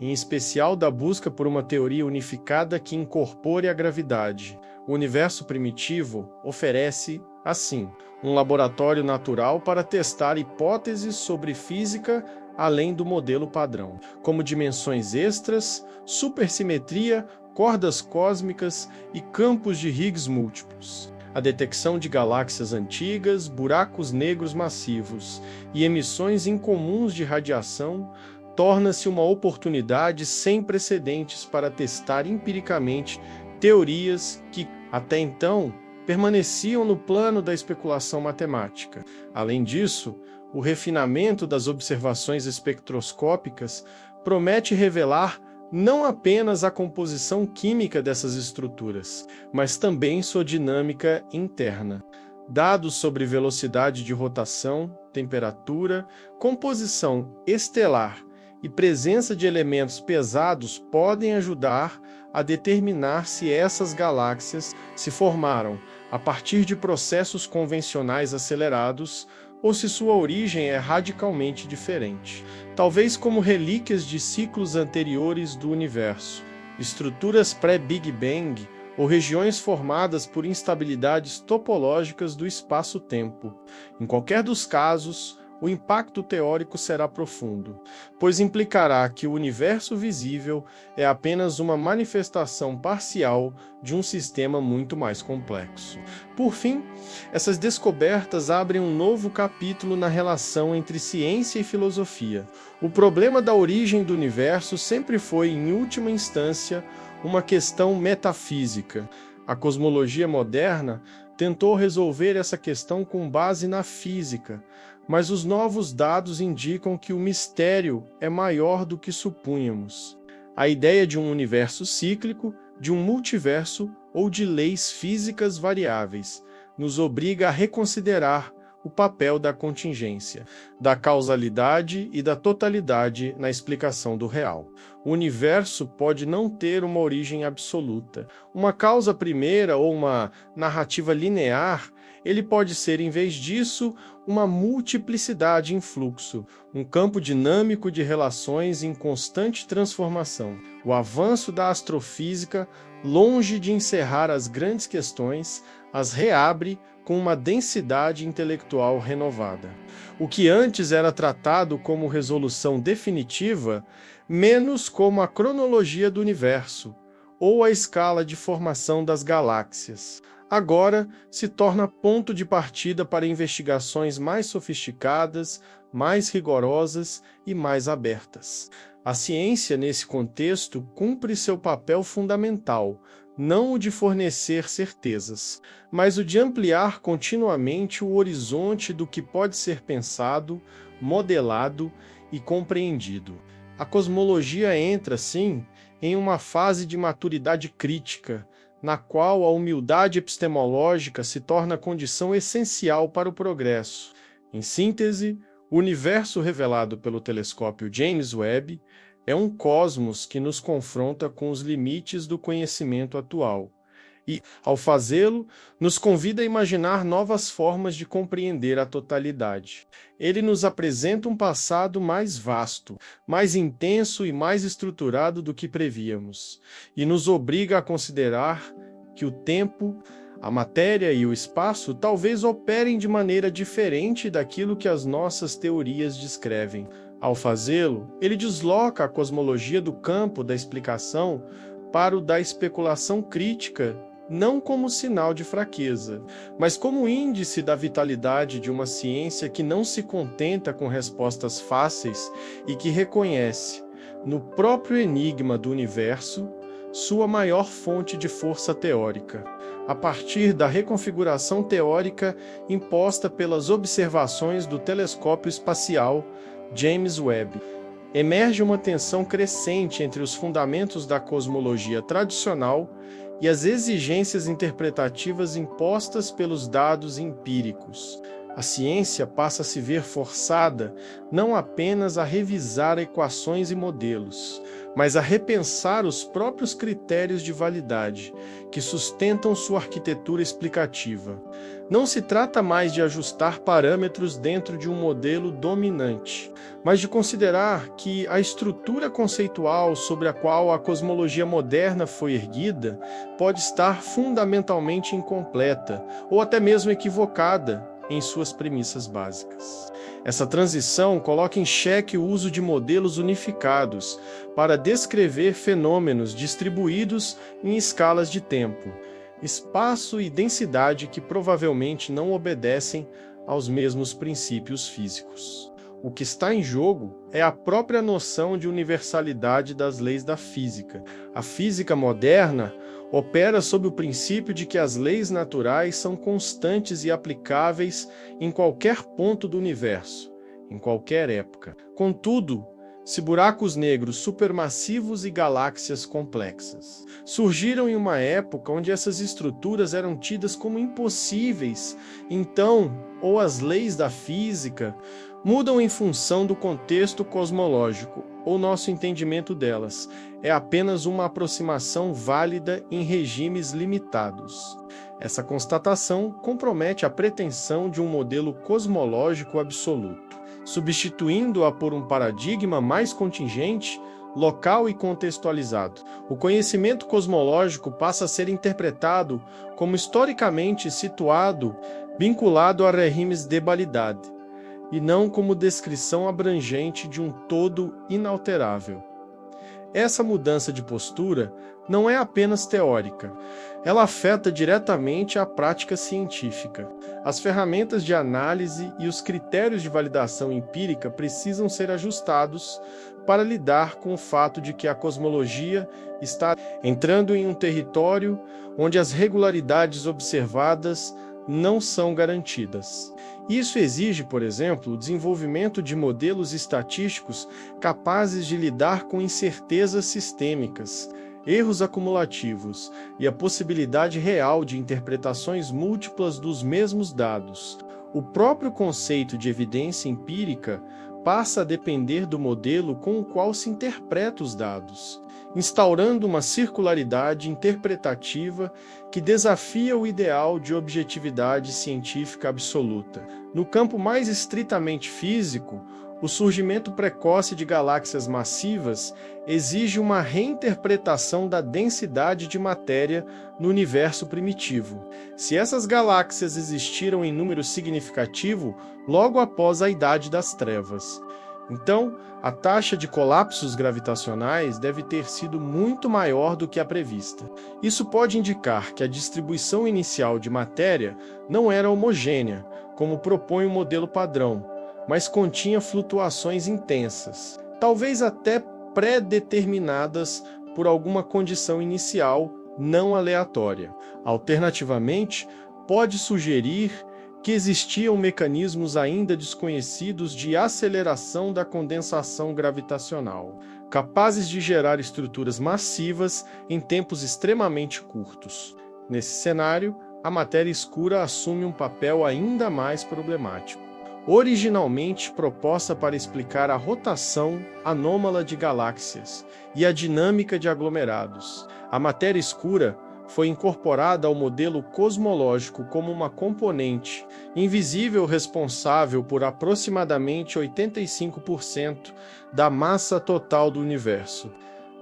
em especial da busca por uma teoria unificada que incorpore a gravidade. O universo primitivo oferece, assim, um laboratório natural para testar hipóteses sobre física além do modelo padrão, como dimensões extras, supersimetria, cordas cósmicas e campos de Higgs múltiplos. A detecção de galáxias antigas, buracos negros massivos e emissões incomuns de radiação torna-se uma oportunidade sem precedentes para testar empiricamente teorias que, até então, permaneciam no plano da especulação matemática. Além disso, o refinamento das observações espectroscópicas promete revelar não apenas a composição química dessas estruturas, mas também sua dinâmica interna. Dados sobre velocidade de rotação, temperatura, composição estelar e presença de elementos pesados podem ajudar a determinar se essas galáxias se formaram a partir de processos convencionais acelerados ou se sua origem é radicalmente diferente, talvez como relíquias de ciclos anteriores do universo, estruturas pré-Big Bang ou regiões formadas por instabilidades topológicas do espaço-tempo. Em qualquer dos casos, o impacto teórico será profundo, pois implicará que o universo visível é apenas uma manifestação parcial de um sistema muito mais complexo. Por fim, essas descobertas abrem um novo capítulo na relação entre ciência e filosofia. O problema da origem do universo sempre foi, em última instância, uma questão metafísica. A cosmologia moderna tentou resolver essa questão com base na física, mas os novos dados indicam que o mistério é maior do que supunhamos. A ideia de um universo cíclico, de um multiverso ou de leis físicas variáveis nos obriga a reconsiderar o papel da contingência, da causalidade e da totalidade na explicação do real. O universo pode não ter uma origem absoluta, uma causa primeira ou uma narrativa linear. Ele pode ser, em vez disso, uma multiplicidade em fluxo, um campo dinâmico de relações em constante transformação. O avanço da astrofísica, longe de encerrar as grandes questões, as reabre com uma densidade intelectual renovada. O que antes era tratado como resolução definitiva, menos como a cronologia do universo, ou a escala de formação das galáxias, agora se torna ponto de partida para investigações mais sofisticadas, mais rigorosas e mais abertas. A ciência, nesse contexto, cumpre seu papel fundamental, não o de fornecer certezas, mas o de ampliar continuamente o horizonte do que pode ser pensado, modelado e compreendido. A cosmologia entra, sim, em uma fase de maturidade crítica, na qual a humildade epistemológica se torna condição essencial para o progresso. Em síntese, o universo revelado pelo telescópio James Webb é um cosmos que nos confronta com os limites do conhecimento atual. E, ao fazê-lo, nos convida a imaginar novas formas de compreender a totalidade. Ele nos apresenta um passado mais vasto, mais intenso e mais estruturado do que prevíamos, e nos obriga a considerar que o tempo, a matéria e o espaço talvez operem de maneira diferente daquilo que as nossas teorias descrevem. Ao fazê-lo, ele desloca a cosmologia do campo da explicação para o da especulação crítica, não como sinal de fraqueza, mas como índice da vitalidade de uma ciência que não se contenta com respostas fáceis e que reconhece, no próprio enigma do universo, sua maior fonte de força teórica, a partir da reconfiguração teórica imposta pelas observações do telescópio espacial James Webb. Emerge uma tensão crescente entre os fundamentos da cosmologia tradicional e as exigências interpretativas impostas pelos dados empíricos. A ciência passa a se ver forçada não apenas a revisar equações e modelos, mas a repensar os próprios critérios de validade, que sustentam sua arquitetura explicativa. Não se trata mais de ajustar parâmetros dentro de um modelo dominante, mas de considerar que a estrutura conceitual sobre a qual a cosmologia moderna foi erguida pode estar fundamentalmente incompleta, ou até mesmo equivocada, em suas premissas básicas. Essa transição coloca em xeque o uso de modelos unificados para descrever fenômenos distribuídos em escalas de tempo, espaço e densidade que provavelmente não obedecem aos mesmos princípios físicos. O que está em jogo é a própria noção de universalidade das leis da física. A física moderna opera sob o princípio de que as leis naturais são constantes e aplicáveis em qualquer ponto do universo, em qualquer época. Contudo, se buracos negros supermassivos e galáxias complexas surgiram em uma época onde essas estruturas eram tidas como impossíveis, então, ou as leis da física mudam em função do contexto cosmológico, ou nosso entendimento delas é apenas uma aproximação válida em regimes limitados. Essa constatação compromete a pretensão de um modelo cosmológico absoluto, substituindo-a por um paradigma mais contingente, local e contextualizado. O conhecimento cosmológico passa a ser interpretado como historicamente situado, vinculado a regimes de validade, e não como descrição abrangente de um todo inalterável. Essa mudança de postura não é apenas teórica, ela afeta diretamente a prática científica. As ferramentas de análise e os critérios de validação empírica precisam ser ajustados para lidar com o fato de que a cosmologia está entrando em um território onde as regularidades observadas não são garantidas. Isso exige, por exemplo, o desenvolvimento de modelos estatísticos capazes de lidar com incertezas sistêmicas, erros acumulativos e a possibilidade real de interpretações múltiplas dos mesmos dados. O próprio conceito de evidência empírica passa a depender do modelo com o qual se interpreta os dados, instaurando uma circularidade interpretativa que desafia o ideal de objetividade científica absoluta. No campo mais estritamente físico, o surgimento precoce de galáxias massivas exige uma reinterpretação da densidade de matéria no universo primitivo. Se essas galáxias existiram em número significativo logo após a Idade das Trevas, então, a taxa de colapsos gravitacionais deve ter sido muito maior do que a prevista. Isso pode indicar que a distribuição inicial de matéria não era homogênea, como propõe o modelo padrão, mas continha flutuações intensas, talvez até pré-determinadas por alguma condição inicial não aleatória. Alternativamente, pode sugerir que existiam mecanismos ainda desconhecidos de aceleração da condensação gravitacional, capazes de gerar estruturas massivas em tempos extremamente curtos. Nesse cenário, a matéria escura assume um papel ainda mais problemático. Originalmente proposta para explicar a rotação anômala de galáxias e a dinâmica de aglomerados, a matéria escura foi incorporada ao modelo cosmológico como uma componente invisível responsável por aproximadamente 85% da massa total do universo.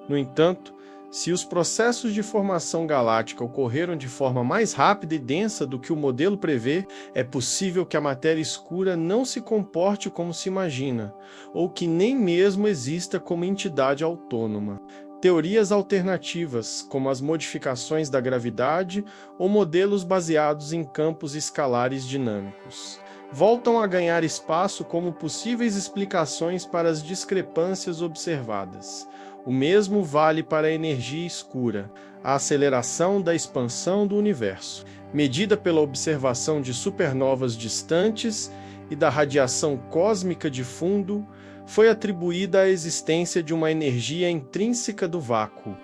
No entanto, se os processos de formação galáctica ocorreram de forma mais rápida e densa do que o modelo prevê, é possível que a matéria escura não se comporte como se imagina, ou que nem mesmo exista como entidade autônoma. Teorias alternativas, como as modificações da gravidade ou modelos baseados em campos escalares dinâmicos, voltam a ganhar espaço como possíveis explicações para as discrepâncias observadas. O mesmo vale para a energia escura, a aceleração da expansão do universo, medida pela observação de supernovas distantes e da radiação cósmica de fundo, foi atribuída à existência de uma energia intrínseca do vácuo.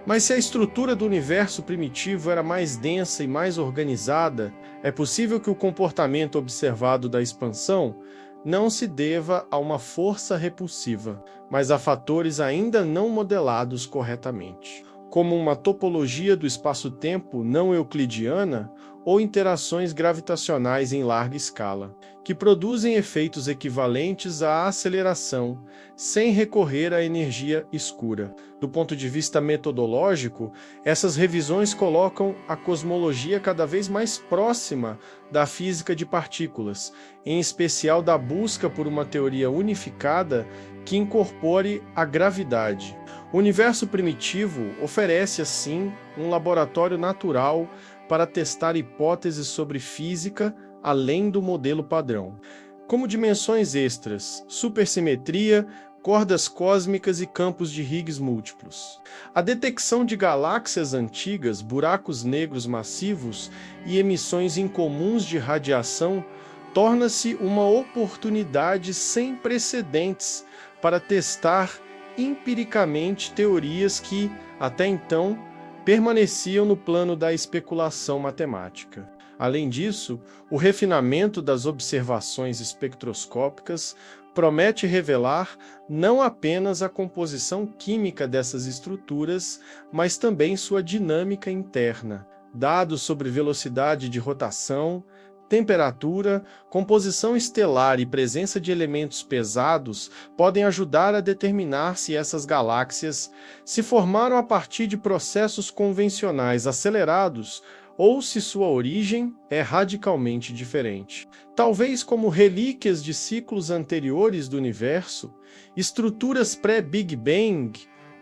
Mas se a estrutura do universo primitivo era mais densa e mais organizada, é possível que o comportamento observado da expansão não se deva a uma força repulsiva, mas a fatores ainda não modelados corretamente, como uma topologia do espaço-tempo não euclidiana ou interações gravitacionais em larga escala, que produzem efeitos equivalentes à aceleração, sem recorrer à energia escura. Do ponto de vista metodológico, essas revisões colocam a cosmologia cada vez mais próxima da física de partículas, em especial da busca por uma teoria unificada que incorpore a gravidade. O universo primitivo oferece, assim, um laboratório natural para testar hipóteses sobre física além do modelo padrão, como dimensões extras, supersimetria, cordas cósmicas e campos de Higgs múltiplos. A detecção de galáxias antigas, buracos negros massivos e emissões incomuns de radiação torna-se uma oportunidade sem precedentes para testar empiricamente teorias que, até então, permaneciam no plano da especulação matemática. Além disso, o refinamento das observações espectroscópicas promete revelar não apenas a composição química dessas estruturas, mas também sua dinâmica interna, dados sobre velocidade de rotação, temperatura, composição estelar e presença de elementos pesados podem ajudar a determinar se essas galáxias se formaram a partir de processos convencionais acelerados ou se sua origem é radicalmente diferente. Talvez como relíquias de ciclos anteriores do universo, estruturas pré-Big Bang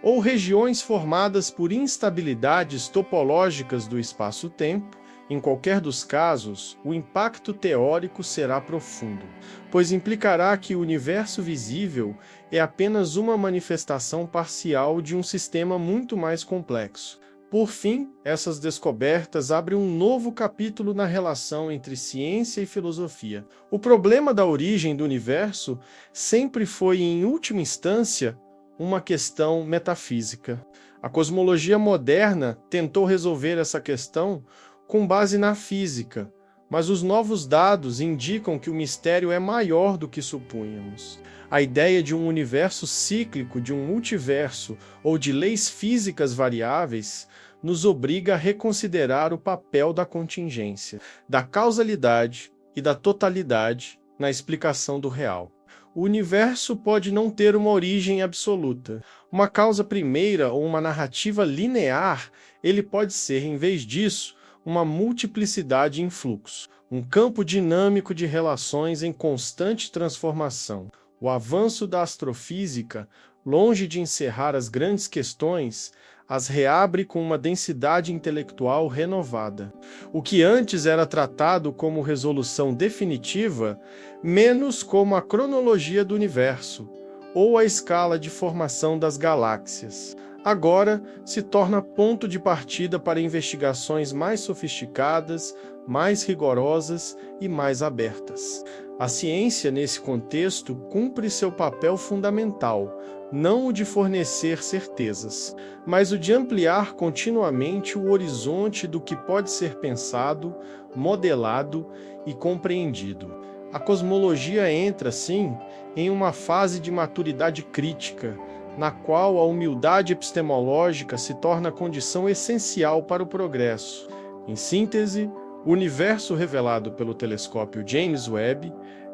ou regiões formadas por instabilidades topológicas do espaço-tempo. Em qualquer dos casos, o impacto teórico será profundo, pois implicará que o universo visível é apenas uma manifestação parcial de um sistema muito mais complexo. Por fim, essas descobertas abrem um novo capítulo na relação entre ciência e filosofia. O problema da origem do universo sempre foi, em última instância, uma questão metafísica. A cosmologia moderna tentou resolver essa questão com base na física, mas os novos dados indicam que o mistério é maior do que supunhamos. A ideia de um universo cíclico, de um multiverso ou de leis físicas variáveis nos obriga a reconsiderar o papel da contingência, da causalidade e da totalidade na explicação do real. O universo pode não ter uma origem absoluta, uma causa primeira ou uma narrativa linear. Ele pode ser, em vez disso, uma multiplicidade em fluxo, um campo dinâmico de relações em constante transformação. O avanço da astrofísica, longe de encerrar as grandes questões, as reabre com uma densidade intelectual renovada. O que antes era tratado como resolução definitiva, menos como a cronologia do universo, ou a escala de formação das galáxias. agora se torna ponto de partida para investigações mais sofisticadas, mais rigorosas e mais abertas. A ciência, nesse contexto, cumpre seu papel fundamental, não o de fornecer certezas, mas o de ampliar continuamente o horizonte do que pode ser pensado, modelado e compreendido. A cosmologia entra, sim, em uma fase de maturidade crítica, na qual a humildade epistemológica se torna condição essencial para o progresso. Em síntese, o universo revelado pelo telescópio James Webb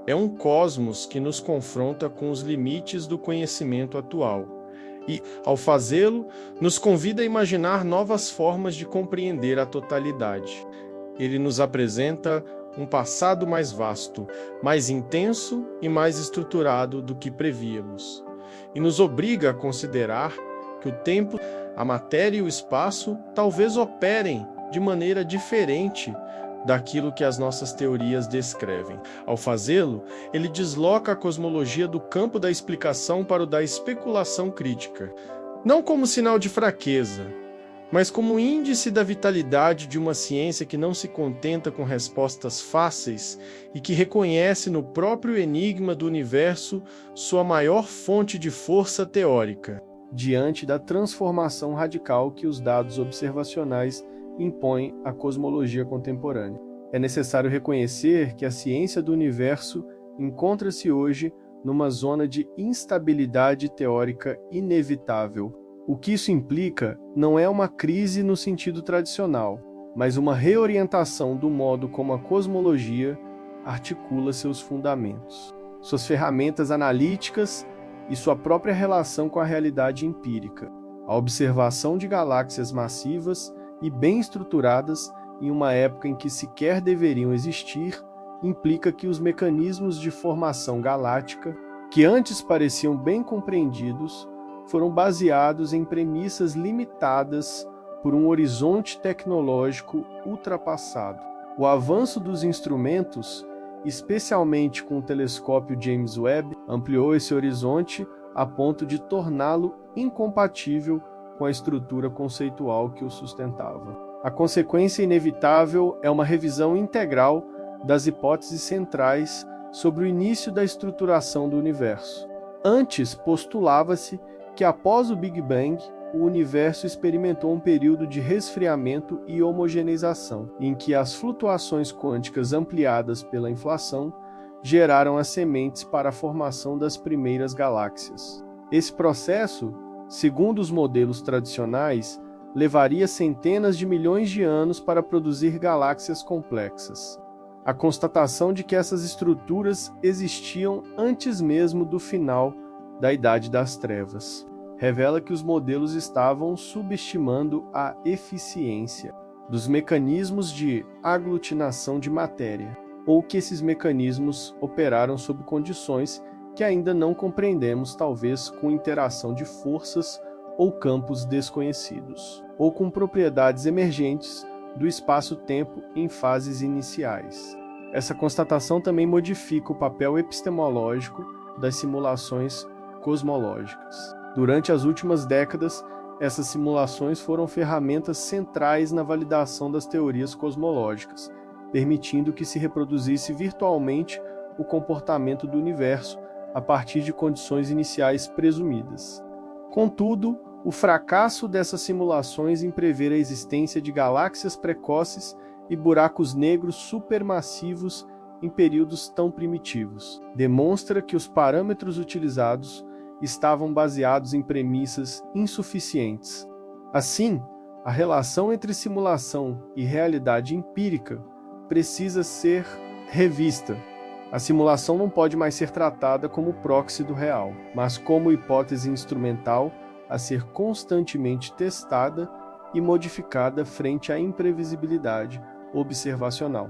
é um cosmos que nos confronta com os limites do conhecimento atual e, ao fazê-lo, nos convida a imaginar novas formas de compreender a totalidade. Ele nos apresenta um passado mais vasto, mais intenso e mais estruturado do que prevíamos, e nos obriga a considerar que o tempo, a matéria e o espaço talvez operem de maneira diferente daquilo que as nossas teorias descrevem. Ao fazê-lo, ele desloca a cosmologia do campo da explicação para o da especulação crítica, não como sinal de fraqueza, mas como índice da vitalidade de uma ciência que não se contenta com respostas fáceis e que reconhece no próprio enigma do universo sua maior fonte de força teórica, diante da transformação radical que os dados observacionais impõem à cosmologia contemporânea. É necessário reconhecer que a ciência do universo encontra-se hoje numa zona de instabilidade teórica inevitável. O que isso implica não é uma crise no sentido tradicional, mas uma reorientação do modo como a cosmologia articula seus fundamentos, suas ferramentas analíticas e sua própria relação com a realidade empírica. A observação de galáxias massivas e bem estruturadas em uma época em que sequer deveriam existir, implica que os mecanismos de formação galáctica, que antes pareciam bem compreendidos, foram baseados em premissas limitadas por um horizonte tecnológico ultrapassado. O avanço dos instrumentos, especialmente com o telescópio James Webb, ampliou esse horizonte a ponto de torná-lo incompatível com a estrutura conceitual que o sustentava. A consequência inevitável é uma revisão integral das hipóteses centrais sobre o início da estruturação do universo. Antes, postulava-se que após o Big Bang, o universo experimentou um período de resfriamento e homogeneização, em que as flutuações quânticas ampliadas pela inflação geraram as sementes para a formação das primeiras galáxias. Esse processo, segundo os modelos tradicionais, levaria centenas de milhões de anos para produzir galáxias complexas. A constatação de que essas estruturas existiam antes mesmo do final da Idade das Trevas revela que os modelos estavam subestimando a eficiência dos mecanismos de aglutinação de matéria, ou que esses mecanismos operaram sob condições que ainda não compreendemos, talvez com interação de forças ou campos desconhecidos, ou com propriedades emergentes do espaço-tempo em fases iniciais. Essa constatação também modifica o papel epistemológico das simulações cosmológicas. Durante as últimas décadas, essas simulações foram ferramentas centrais na validação das teorias cosmológicas, permitindo que se reproduzisse virtualmente o comportamento do universo a partir de condições iniciais presumidas. Contudo, o fracasso dessas simulações em prever a existência de galáxias precoces e buracos negros supermassivos em períodos tão primitivos demonstra que os parâmetros utilizados estavam baseados em premissas insuficientes. Assim, a relação entre simulação e realidade empírica precisa ser revista. A simulação não pode mais ser tratada como proxy do real, mas como hipótese instrumental a ser constantemente testada e modificada frente à imprevisibilidade observacional.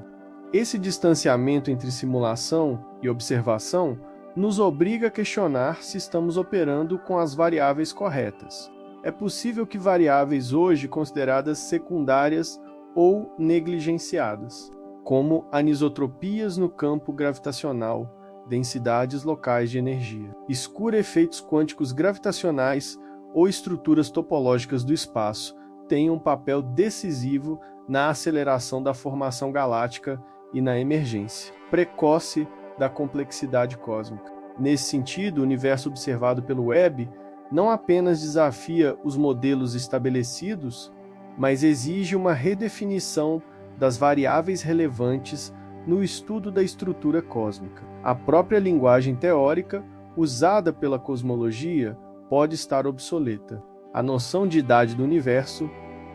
Esse distanciamento entre simulação e observação nos obriga a questionar se estamos operando com as variáveis corretas. É possível que variáveis hoje consideradas secundárias ou negligenciadas, como anisotropias no campo gravitacional, densidades locais de energia, escura efeitos quânticos gravitacionais ou estruturas topológicas do espaço têm um papel decisivo na aceleração da formação galáctica e na emergência precoce da complexidade cósmica. Nesse sentido, o universo observado pelo Webb não apenas desafia os modelos estabelecidos, mas exige uma redefinição das variáveis relevantes no estudo da estrutura cósmica. A própria linguagem teórica usada pela cosmologia pode estar obsoleta. A noção de idade do universo,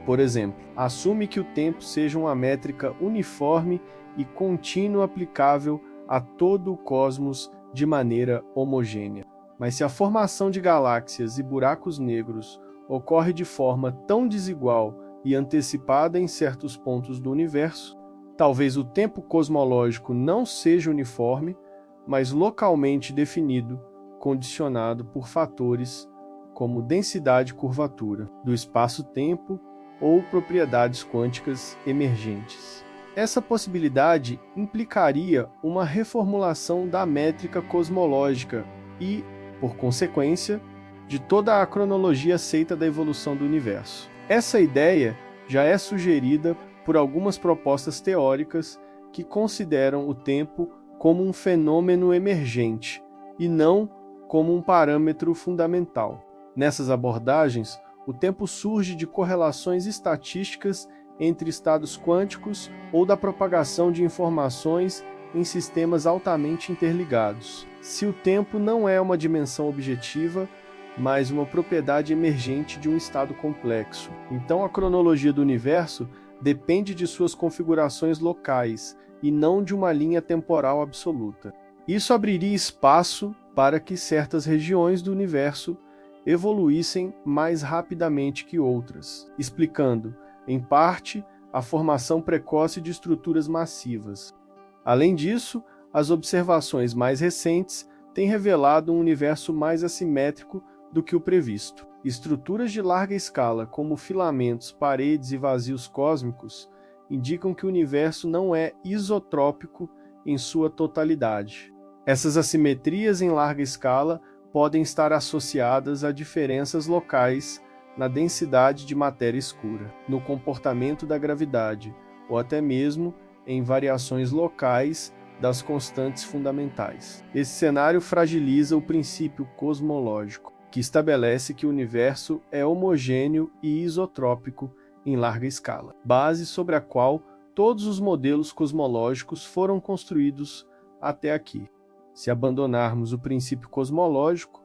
por exemplo, assume que o tempo seja uma métrica uniforme e contínua aplicável a todo o cosmos de maneira homogênea. Mas se a formação de galáxias e buracos negros ocorre de forma tão desigual e antecipada em certos pontos do universo, talvez o tempo cosmológico não seja uniforme, mas localmente definido, condicionado por fatores como densidade e curvatura do espaço-tempo ou propriedades quânticas emergentes. Essa possibilidade implicaria uma reformulação da métrica cosmológica e, por consequência, de toda a cronologia aceita da evolução do universo. Essa ideia já é sugerida por algumas propostas teóricas que consideram o tempo como um fenômeno emergente e não como um parâmetro fundamental. Nessas abordagens, o tempo surge de correlações estatísticas entre estados quânticos ou da propagação de informações em sistemas altamente interligados. Se o tempo não é uma dimensão objetiva, mas uma propriedade emergente de um estado complexo, então a cronologia do universo depende de suas configurações locais e não de uma linha temporal absoluta. Isso abriria espaço para que certas regiões do universo evoluíssem mais rapidamente que outras, explicando, em parte, a formação precoce de estruturas massivas. Além disso, as observações mais recentes têm revelado um universo mais assimétrico do que o previsto. Estruturas de larga escala, como filamentos, paredes e vazios cósmicos, indicam que o universo não é isotrópico em sua totalidade. Essas assimetrias em larga escala podem estar associadas a diferenças locais na densidade de matéria escura, no comportamento da gravidade, ou até mesmo em variações locais das constantes fundamentais. Esse cenário fragiliza o princípio cosmológico, que estabelece que o universo é homogêneo e isotrópico em larga escala, base sobre a qual todos os modelos cosmológicos foram construídos até aqui. Se abandonarmos o princípio cosmológico,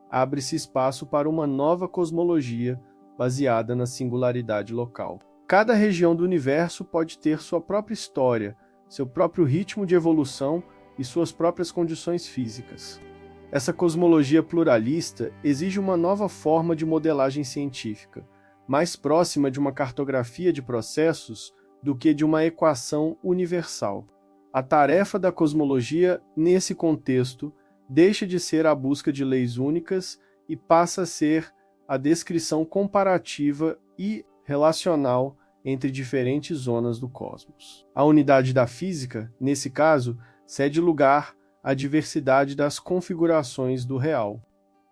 abre-se espaço para uma nova cosmologia baseada na singularidade local. Cada região do universo pode ter sua própria história, seu próprio ritmo de evolução e suas próprias condições físicas. Essa cosmologia pluralista exige uma nova forma de modelagem científica, mais próxima de uma cartografia de processos do que de uma equação universal. A tarefa da cosmologia, nesse contexto, deixa de ser a busca de leis únicas e passa a ser a descrição comparativa e relacional entre diferentes zonas do cosmos. A unidade da física, nesse caso, cede lugar à diversidade das configurações do real.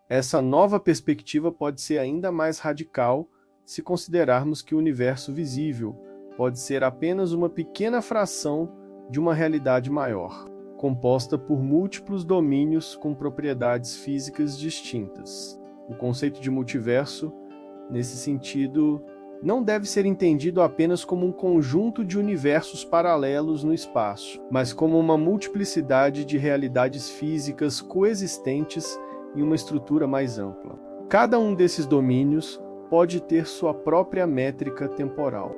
Essa nova perspectiva pode ser ainda mais radical se considerarmos que o universo visível pode ser apenas uma pequena fração de uma realidade maior, composta por múltiplos domínios com propriedades físicas distintas. O conceito de multiverso, nesse sentido, não deve ser entendido apenas como um conjunto de universos paralelos no espaço, mas como uma multiplicidade de realidades físicas coexistentes em uma estrutura mais ampla. Cada um desses domínios pode ter sua própria métrica temporal,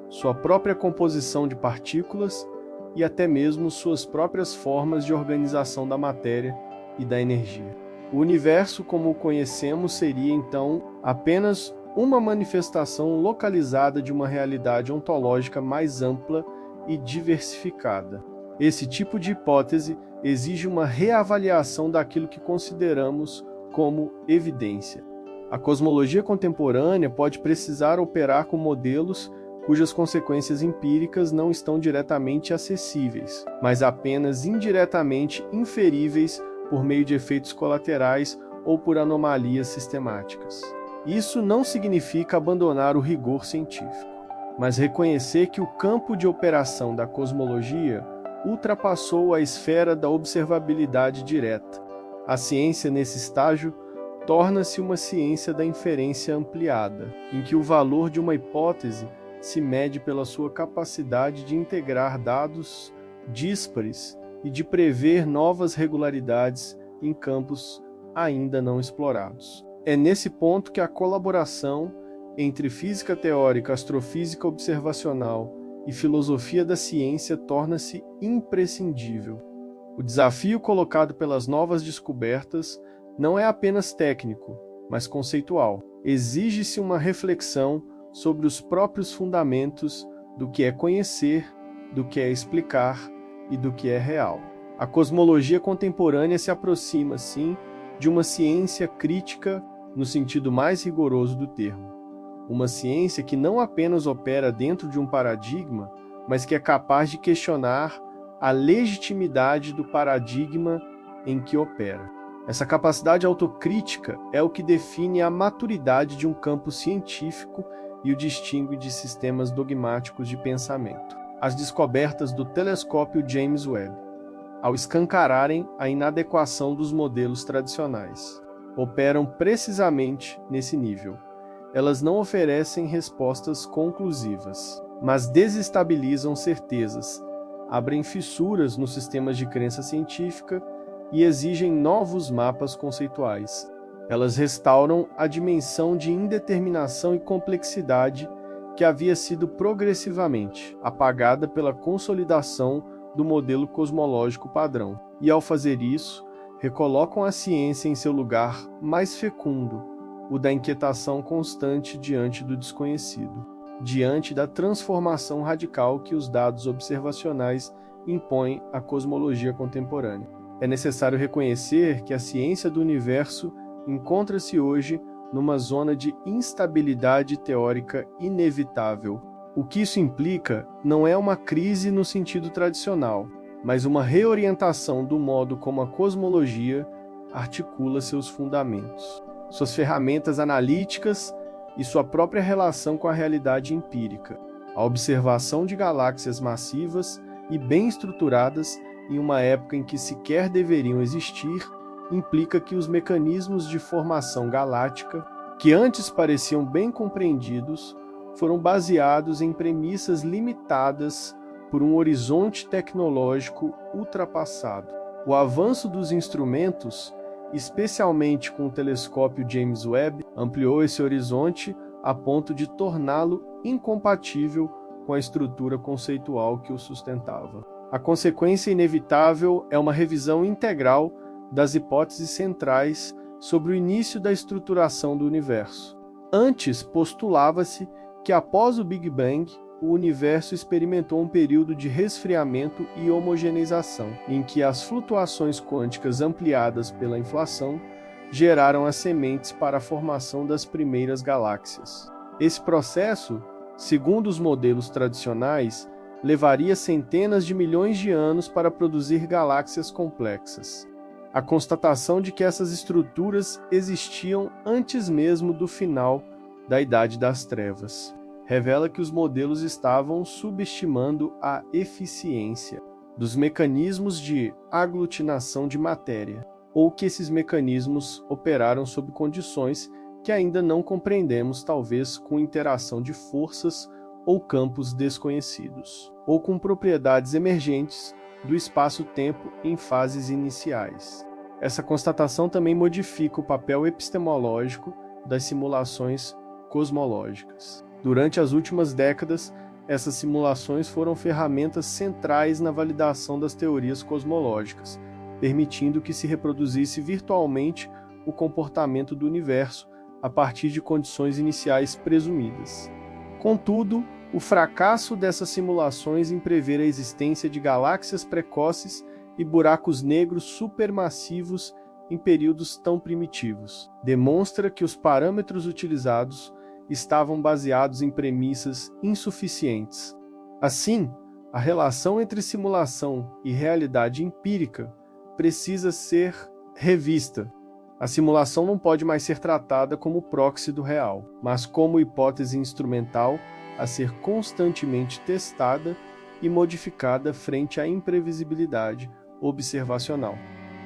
sua própria composição de partículas e até mesmo suas próprias formas de organização da matéria e da energia. O universo como o conhecemos seria, então, apenas uma manifestação localizada de uma realidade ontológica mais ampla e diversificada. Esse tipo de hipótese exige uma reavaliação daquilo que consideramos como evidência. A cosmologia contemporânea pode precisar operar com modelos cujas consequências empíricas não estão diretamente acessíveis, mas apenas indiretamente inferíveis por meio de efeitos colaterais ou por anomalias sistemáticas. Isso não significa abandonar o rigor científico, mas reconhecer que o campo de operação da cosmologia ultrapassou a esfera da observabilidade direta. A ciência, nesse estágio, torna-se uma ciência da inferência ampliada, em que o valor de uma hipótese se mede pela sua capacidade de integrar dados díspares e de prever novas regularidades em campos ainda não explorados. É nesse ponto que a colaboração entre física teórica, astrofísica observacional e filosofia da ciência torna-se imprescindível. O desafio colocado pelas novas descobertas não é apenas técnico, mas conceitual. Exige-se uma reflexão sobre os próprios fundamentos do que é conhecer, do que é explicar e do que é real. A cosmologia contemporânea se aproxima, sim, de uma ciência crítica no sentido mais rigoroso do termo. Uma ciência que não apenas opera dentro de um paradigma, mas que é capaz de questionar a legitimidade do paradigma em que opera. Essa capacidade autocrítica é o que define a maturidade de um campo científico e o distingue de sistemas dogmáticos de pensamento. As descobertas do telescópio James Webb, ao escancararem a inadequação dos modelos tradicionais, operam precisamente nesse nível. Elas não oferecem respostas conclusivas, mas desestabilizam certezas, abrem fissuras nos sistemas de crença científica e exigem novos mapas conceituais. Elas restauram a dimensão de indeterminação e complexidade que havia sido progressivamente apagada pela consolidação do modelo cosmológico padrão. E, ao fazer isso, recolocam a ciência em seu lugar mais fecundo, o da inquietação constante diante do desconhecido, diante da transformação radical que os dados observacionais impõem à cosmologia contemporânea. É necessário reconhecer que a ciência do universo encontra-se hoje numa zona de instabilidade teórica inevitável. O que isso implica não é uma crise no sentido tradicional, mas uma reorientação do modo como a cosmologia articula seus fundamentos, suas ferramentas analíticas e sua própria relação com a realidade empírica. A observação de galáxias massivas e bem estruturadas em uma época em que sequer deveriam existir, implica que os mecanismos de formação galáctica, que antes pareciam bem compreendidos, foram baseados em premissas limitadas por um horizonte tecnológico ultrapassado. O avanço dos instrumentos, especialmente com o telescópio James Webb, ampliou esse horizonte a ponto de torná-lo incompatível com a estrutura conceitual que o sustentava. A consequência inevitável é uma revisão integral das hipóteses centrais sobre o início da estruturação do universo. Antes, postulava-se que após o Big Bang, o universo experimentou um período de resfriamento e homogeneização, em que as flutuações quânticas ampliadas pela inflação geraram as sementes para a formação das primeiras galáxias. Esse processo, segundo os modelos tradicionais, levaria centenas de milhões de anos para produzir galáxias complexas. A constatação de que essas estruturas existiam antes mesmo do final da Idade das Trevas revela que os modelos estavam subestimando a eficiência dos mecanismos de aglutinação de matéria, ou que esses mecanismos operaram sob condições que ainda não compreendemos, talvez com interação de forças ou campos desconhecidos, ou com propriedades emergentes do espaço-tempo em fases iniciais. Essa constatação também modifica o papel epistemológico das simulações cosmológicas. Durante as últimas décadas, essas simulações foram ferramentas centrais na validação das teorias cosmológicas, permitindo que se reproduzisse virtualmente o comportamento do universo a partir de condições iniciais presumidas. Contudo, o fracasso dessas simulações em prever a existência de galáxias precoces e buracos negros supermassivos em períodos tão primitivos demonstra que os parâmetros utilizados estavam baseados em premissas insuficientes. Assim, a relação entre simulação e realidade empírica precisa ser revista. A simulação não pode mais ser tratada como proxy do real, mas como hipótese instrumental a ser constantemente testada e modificada frente à imprevisibilidade observacional.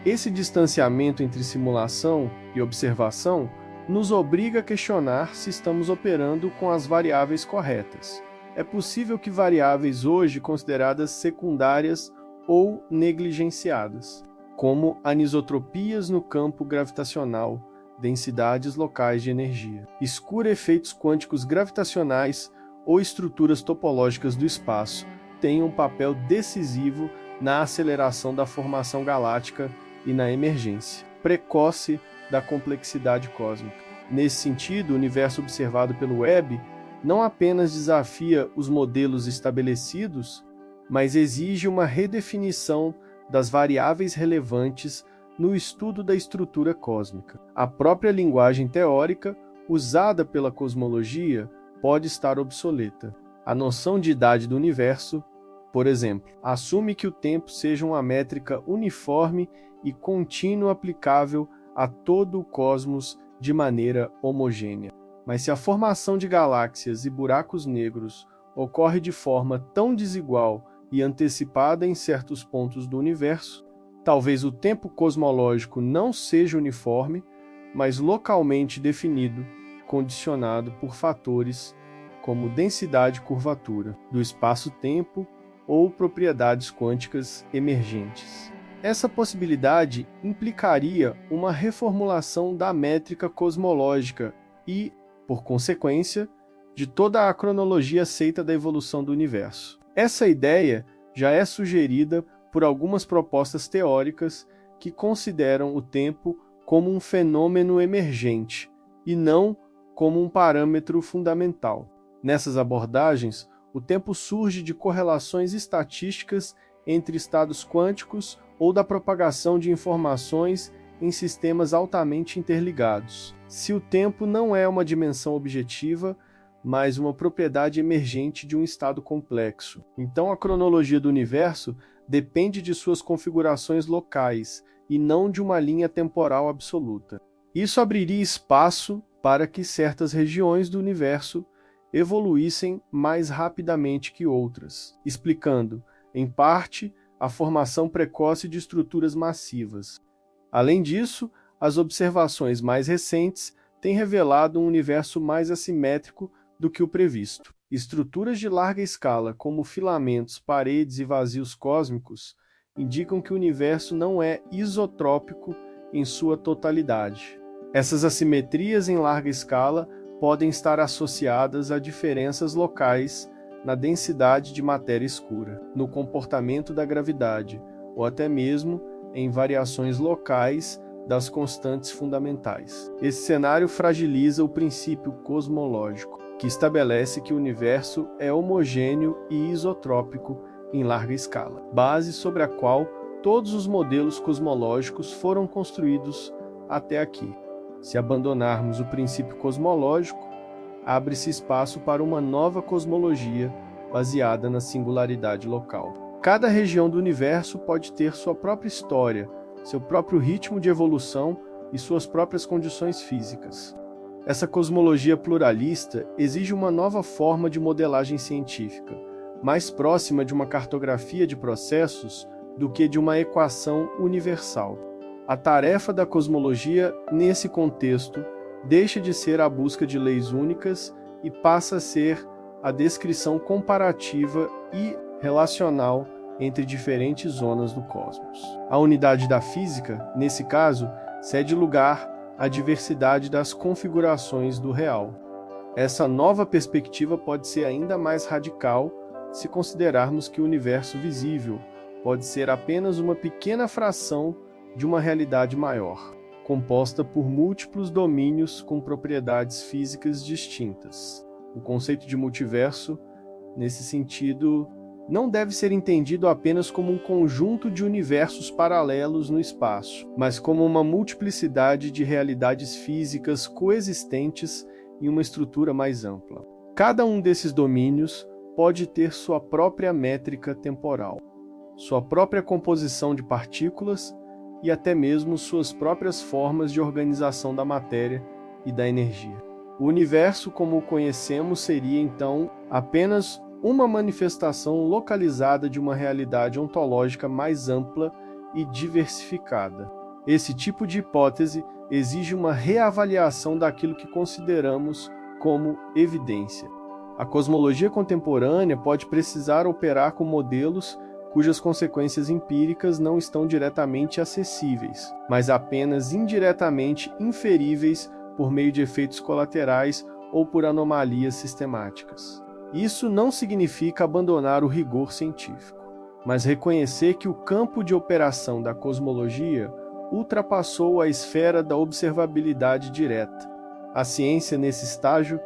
Esse distanciamento entre simulação e observação nos obriga a questionar se estamos operando com as variáveis corretas. É possível que variáveis hoje consideradas secundárias ou negligenciadas, como anisotropias no campo gravitacional, densidades locais de energia, escura efeitos quânticos gravitacionais ou estruturas topológicas do espaço, tenham um papel decisivo na aceleração da formação galáctica e na emergência precoce da complexidade cósmica. Nesse sentido, o universo observado pelo Webb não apenas desafia os modelos estabelecidos, mas exige uma redefinição das variáveis relevantes no estudo da estrutura cósmica. A própria linguagem teórica usada pela cosmologia pode estar obsoleta. A noção de idade do universo, por exemplo, assume que o tempo seja uma métrica uniforme e contínua aplicável a todo o cosmos de maneira homogênea. Mas se a formação de galáxias e buracos negros ocorre de forma tão desigual e antecipada em certos pontos do universo, talvez o tempo cosmológico não seja uniforme, mas localmente definido, condicionado por fatores como densidade e curvatura do espaço-tempo ou propriedades quânticas emergentes. Essa possibilidade implicaria uma reformulação da métrica cosmológica e, por consequência, de toda a cronologia aceita da evolução do universo. Essa ideia já é sugerida por algumas propostas teóricas que consideram o tempo como um fenômeno emergente e não como um parâmetro fundamental. Nessas abordagens, o tempo surge de correlações estatísticas entre estados quânticos ou da propagação de informações em sistemas altamente interligados. Se o tempo não é uma dimensão objetiva, mas uma propriedade emergente de um estado complexo, então a cronologia do universo depende de suas configurações locais e não de uma linha temporal absoluta. Isso abriria espaço para que certas regiões do universo evoluíssem mais rapidamente que outras, explicando, em parte, a formação precoce de estruturas massivas. Além disso, as observações mais recentes têm revelado um universo mais assimétrico do que o previsto. Estruturas de larga escala, como filamentos, paredes e vazios cósmicos, indicam que o universo não é isotrópico em sua totalidade. Essas assimetrias em larga escala podem estar associadas a diferenças locais na densidade de matéria escura, no comportamento da gravidade, ou até mesmo em variações locais das constantes fundamentais. Esse cenário fragiliza o princípio cosmológico, que estabelece que o universo é homogêneo e isotrópico em larga escala, base sobre a qual todos os modelos cosmológicos foram construídos até aqui. Se abandonarmos o princípio cosmológico, abre-se espaço para uma nova cosmologia baseada na singularidade local. Cada região do universo pode ter sua própria história, seu próprio ritmo de evolução e suas próprias condições físicas. Essa cosmologia pluralista exige uma nova forma de modelagem científica, mais próxima de uma cartografia de processos do que de uma equação universal. A tarefa da cosmologia, nesse contexto, deixa de ser a busca de leis únicas e passa a ser a descrição comparativa e relacional entre diferentes zonas do cosmos. A unidade da física, nesse caso, cede lugar à diversidade das configurações do real. Essa nova perspectiva pode ser ainda mais radical se considerarmos que o universo visível pode ser apenas uma pequena fração de uma realidade maior, composta por múltiplos domínios com propriedades físicas distintas. O conceito de multiverso, nesse sentido, não deve ser entendido apenas como um conjunto de universos paralelos no espaço, mas como uma multiplicidade de realidades físicas coexistentes em uma estrutura mais ampla. Cada um desses domínios pode ter sua própria métrica temporal, sua própria composição de partículas e até mesmo suas próprias formas de organização da matéria e da energia. O universo como o conhecemos seria, então, apenas uma manifestação localizada de uma realidade ontológica mais ampla e diversificada. Esse tipo de hipótese exige uma reavaliação daquilo que consideramos como evidência. A cosmologia contemporânea pode precisar operar com modelos cujas consequências empíricas não estão diretamente acessíveis, mas apenas indiretamente inferíveis por meio de efeitos colaterais ou por anomalias sistemáticas. Isso não significa abandonar o rigor científico, mas reconhecer que o campo de operação da cosmologia ultrapassou a esfera da observabilidade direta. A ciência, nesse estágio,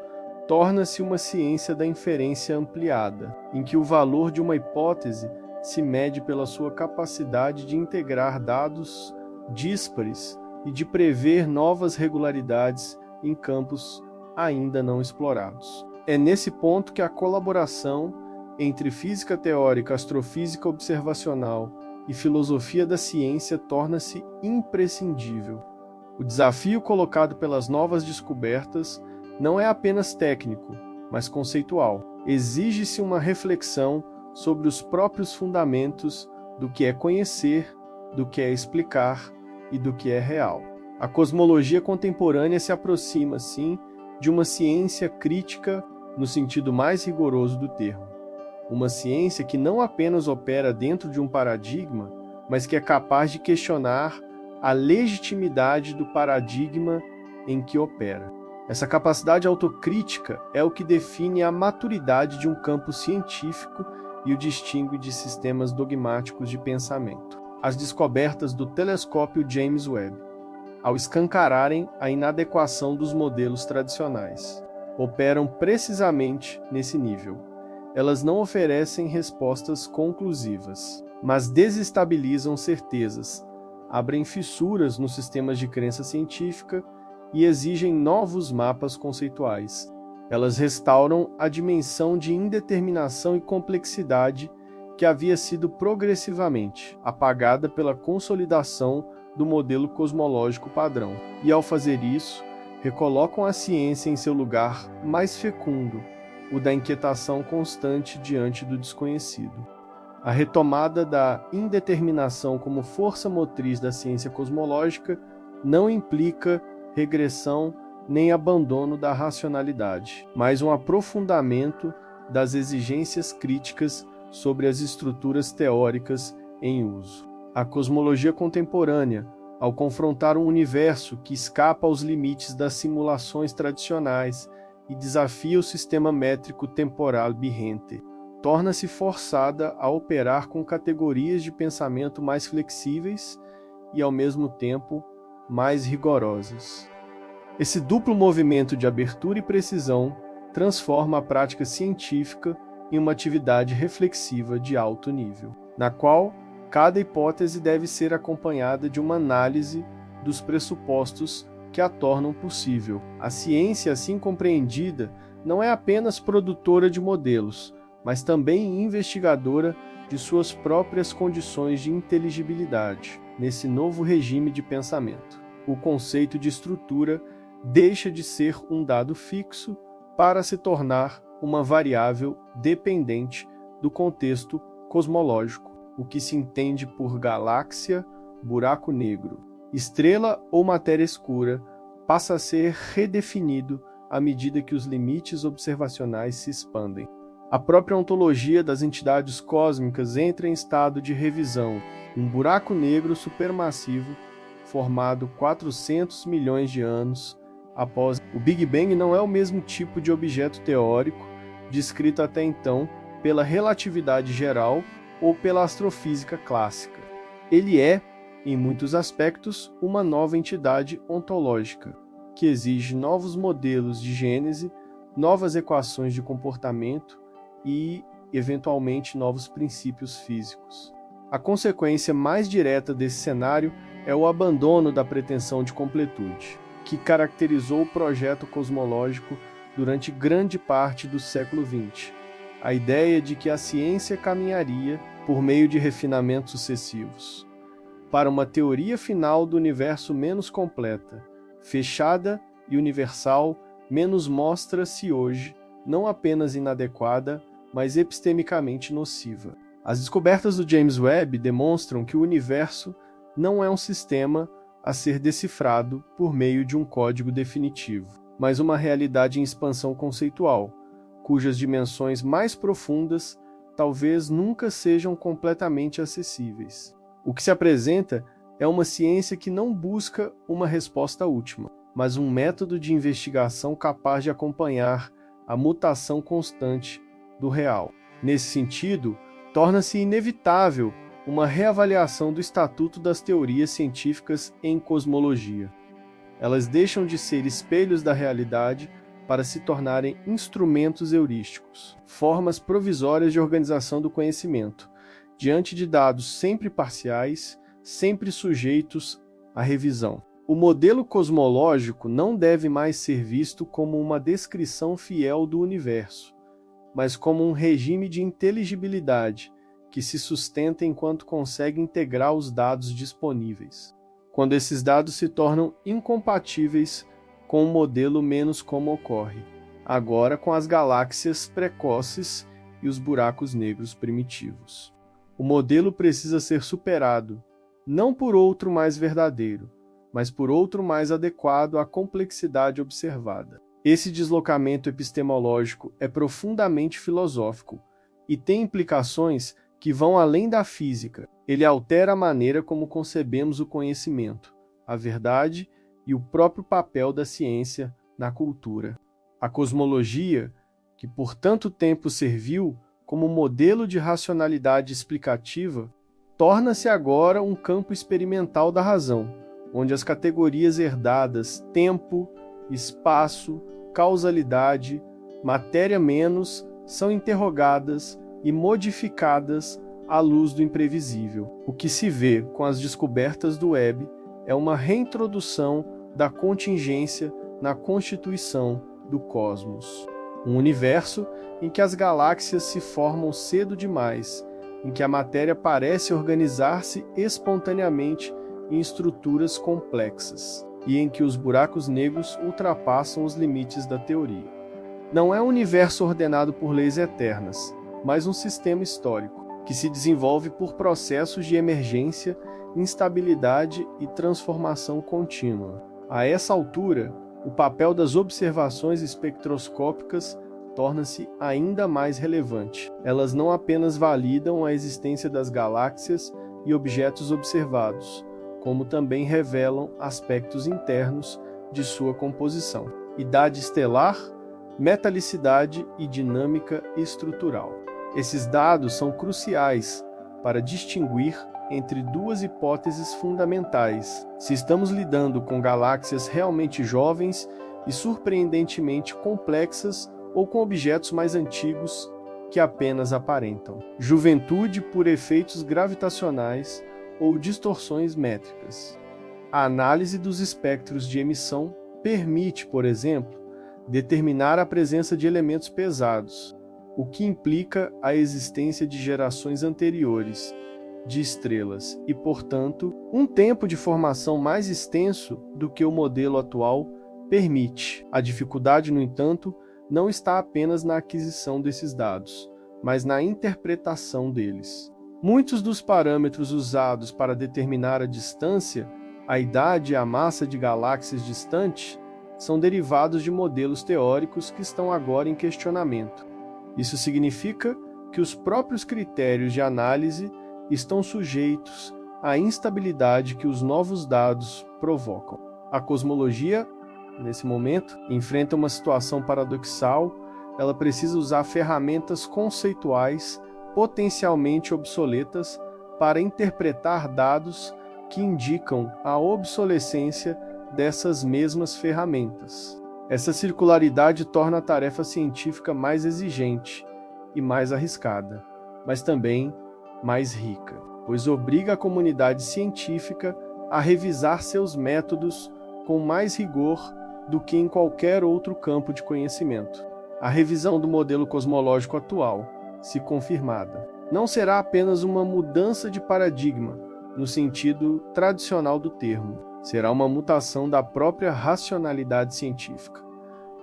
torna-se uma ciência da inferência ampliada, em que o valor de uma hipótese se mede pela sua capacidade de integrar dados díspares e de prever novas regularidades em campos ainda não explorados. É nesse ponto que a colaboração entre física teórica, astrofísica observacional e filosofia da ciência torna-se imprescindível. O desafio colocado pelas novas descobertas não é apenas técnico, mas conceitual. Exige-se uma reflexão sobre os próprios fundamentos do que é conhecer, do que é explicar e do que é real. A cosmologia contemporânea se aproxima, sim, de uma ciência crítica no sentido mais rigoroso do termo. Uma ciência que não apenas opera dentro de um paradigma, mas que é capaz de questionar a legitimidade do paradigma em que opera. Essa capacidade autocrítica é o que define a maturidade de um campo científico e o distingue de sistemas dogmáticos de pensamento. As descobertas do telescópio James Webb, ao escancararem a inadequação dos modelos tradicionais, operam precisamente nesse nível. Elas não oferecem respostas conclusivas, mas desestabilizam certezas, abrem fissuras nos sistemas de crença científica e exigem novos mapas conceituais. Elas restauram a dimensão de indeterminação e complexidade que havia sido progressivamente apagada pela consolidação do modelo cosmológico padrão. E ao fazer isso, recolocam a ciência em seu lugar mais fecundo, o da inquietação constante diante do desconhecido. A retomada da indeterminação como força motriz da ciência cosmológica não implica regressão nem abandono da racionalidade, mas um aprofundamento das exigências críticas sobre as estruturas teóricas em uso. A cosmologia contemporânea, ao confrontar um universo que escapa aos limites das simulações tradicionais e desafia o sistema métrico temporal birrente, torna-se forçada a operar com categorias de pensamento mais flexíveis e, ao mesmo tempo, mais rigorosas. Esse duplo movimento de abertura e precisão transforma a prática científica em uma atividade reflexiva de alto nível, na qual cada hipótese deve ser acompanhada de uma análise dos pressupostos que a tornam possível. A ciência, assim compreendida, não é apenas produtora de modelos, mas também investigadora de suas próprias condições de inteligibilidade. Nesse novo regime de pensamento, o conceito de estrutura deixa de ser um dado fixo para se tornar uma variável dependente do contexto cosmológico, o que se entende por galáxia, buraco negro, estrela ou matéria escura passa a ser redefinido à medida que os limites observacionais se expandem. A própria ontologia das entidades cósmicas entra em estado de revisão. Um buraco negro supermassivo, formado 400 milhões de anos após o Big Bang, não é o mesmo tipo de objeto teórico descrito até então pela relatividade geral ou pela astrofísica clássica. Ele é, em muitos aspectos, uma nova entidade ontológica, que exige novos modelos de gênese, novas equações de comportamento e, eventualmente, novos princípios físicos. A consequência mais direta desse cenário é o abandono da pretensão de completude, que caracterizou o projeto cosmológico durante grande parte do século XX. A ideia de que a ciência caminharia por meio de refinamentos sucessivos. para uma teoria final do universo menos completa, fechada e universal, menos mostra-se hoje não apenas inadequada, mas epistemicamente nociva. As descobertas do James Webb demonstram que o universo não é um sistema a ser decifrado por meio de um código definitivo, mas uma realidade em expansão conceitual, cujas dimensões mais profundas talvez nunca sejam completamente acessíveis. O que se apresenta é uma ciência que não busca uma resposta última, mas um método de investigação capaz de acompanhar a mutação constante do real. Nesse sentido, torna-se inevitável uma reavaliação do estatuto das teorias científicas em cosmologia. Elas deixam de ser espelhos da realidade para se tornarem instrumentos heurísticos, formas provisórias de organização do conhecimento, diante de dados sempre parciais, sempre sujeitos à revisão. O modelo cosmológico não deve mais ser visto como uma descrição fiel do universo, mas como um regime de inteligibilidade que se sustenta enquanto consegue integrar os dados disponíveis. Quando esses dados se tornam incompatíveis com um modelo menos como ocorre agora com as galáxias precoces e os buracos negros primitivos. O modelo precisa ser superado, não por outro mais verdadeiro, mas por outro mais adequado à complexidade observada. Esse deslocamento epistemológico é profundamente filosófico e tem implicações que vão além da física. Ele altera a maneira como concebemos o conhecimento, a verdade e o próprio papel da ciência na cultura. A cosmologia, que por tanto tempo serviu como modelo de racionalidade explicativa, torna-se agora um campo experimental da razão, onde as categorias herdadas tempo, espaço, causalidade, matéria menos são interrogadas e modificadas à luz do imprevisível. O que se vê com as descobertas do Webb é uma reintrodução da contingência na constituição do cosmos. Um universo em que as galáxias se formam cedo demais, em que a matéria parece organizar-se espontaneamente em estruturas complexas, e em que os buracos negros ultrapassam os limites da teoria. Não é um universo ordenado por leis eternas, mas um sistema histórico, que se desenvolve por processos de emergência, instabilidade e transformação contínua. A essa altura, o papel das observações espectroscópicas torna-se ainda mais relevante. Elas não apenas validam a existência das galáxias e objetos observados, como também revelam aspectos internos de sua composição, idade estelar, metalicidade e dinâmica estrutural. Esses dados são cruciais para distinguir entre duas hipóteses fundamentais: se estamos lidando com galáxias realmente jovens e surpreendentemente complexas ou com objetos mais antigos que apenas aparentam. Juventude por efeitos gravitacionais ou distorções métricas. A análise dos espectros de emissão permite, por exemplo, determinar a presença de elementos pesados, o que implica a existência de gerações anteriores de estrelas e, portanto, um tempo de formação mais extenso do que o modelo atual permite. A dificuldade, no entanto, não está apenas na aquisição desses dados, mas na interpretação deles. Muitos dos parâmetros usados para determinar a distância, a idade e a massa de galáxias distantes são derivados de modelos teóricos que estão agora em questionamento. Isso significa que os próprios critérios de análise estão sujeitos à instabilidade que os novos dados provocam. A cosmologia, nesse momento, enfrenta uma situação paradoxal. Ela precisa usar ferramentas conceituais potencialmente obsoletas para interpretar dados que indicam a obsolescência dessas mesmas ferramentas. Essa circularidade torna a tarefa científica mais exigente e mais arriscada, mas também mais rica, pois obriga a comunidade científica a revisar seus métodos com mais rigor do que em qualquer outro campo de conhecimento. A revisão do modelo cosmológico atual, se confirmada, não será apenas uma mudança de paradigma, no sentido tradicional do termo. Será uma mutação da própria racionalidade científica,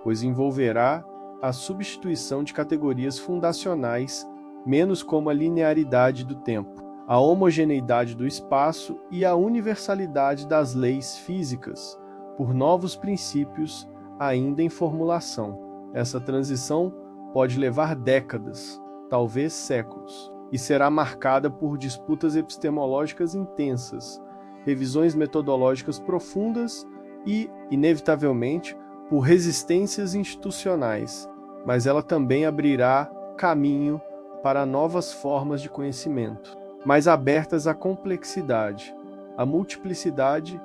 pois envolverá a substituição de categorias fundacionais, menos como a linearidade do tempo, a homogeneidade do espaço e a universalidade das leis físicas, por novos princípios ainda em formulação. Essa transição pode levar décadas, talvez séculos, e será marcada por disputas epistemológicas intensas, revisões metodológicas profundas e, inevitavelmente, por resistências institucionais, mas ela também abrirá caminho para novas formas de conhecimento, mais abertas à complexidade, à multiplicidade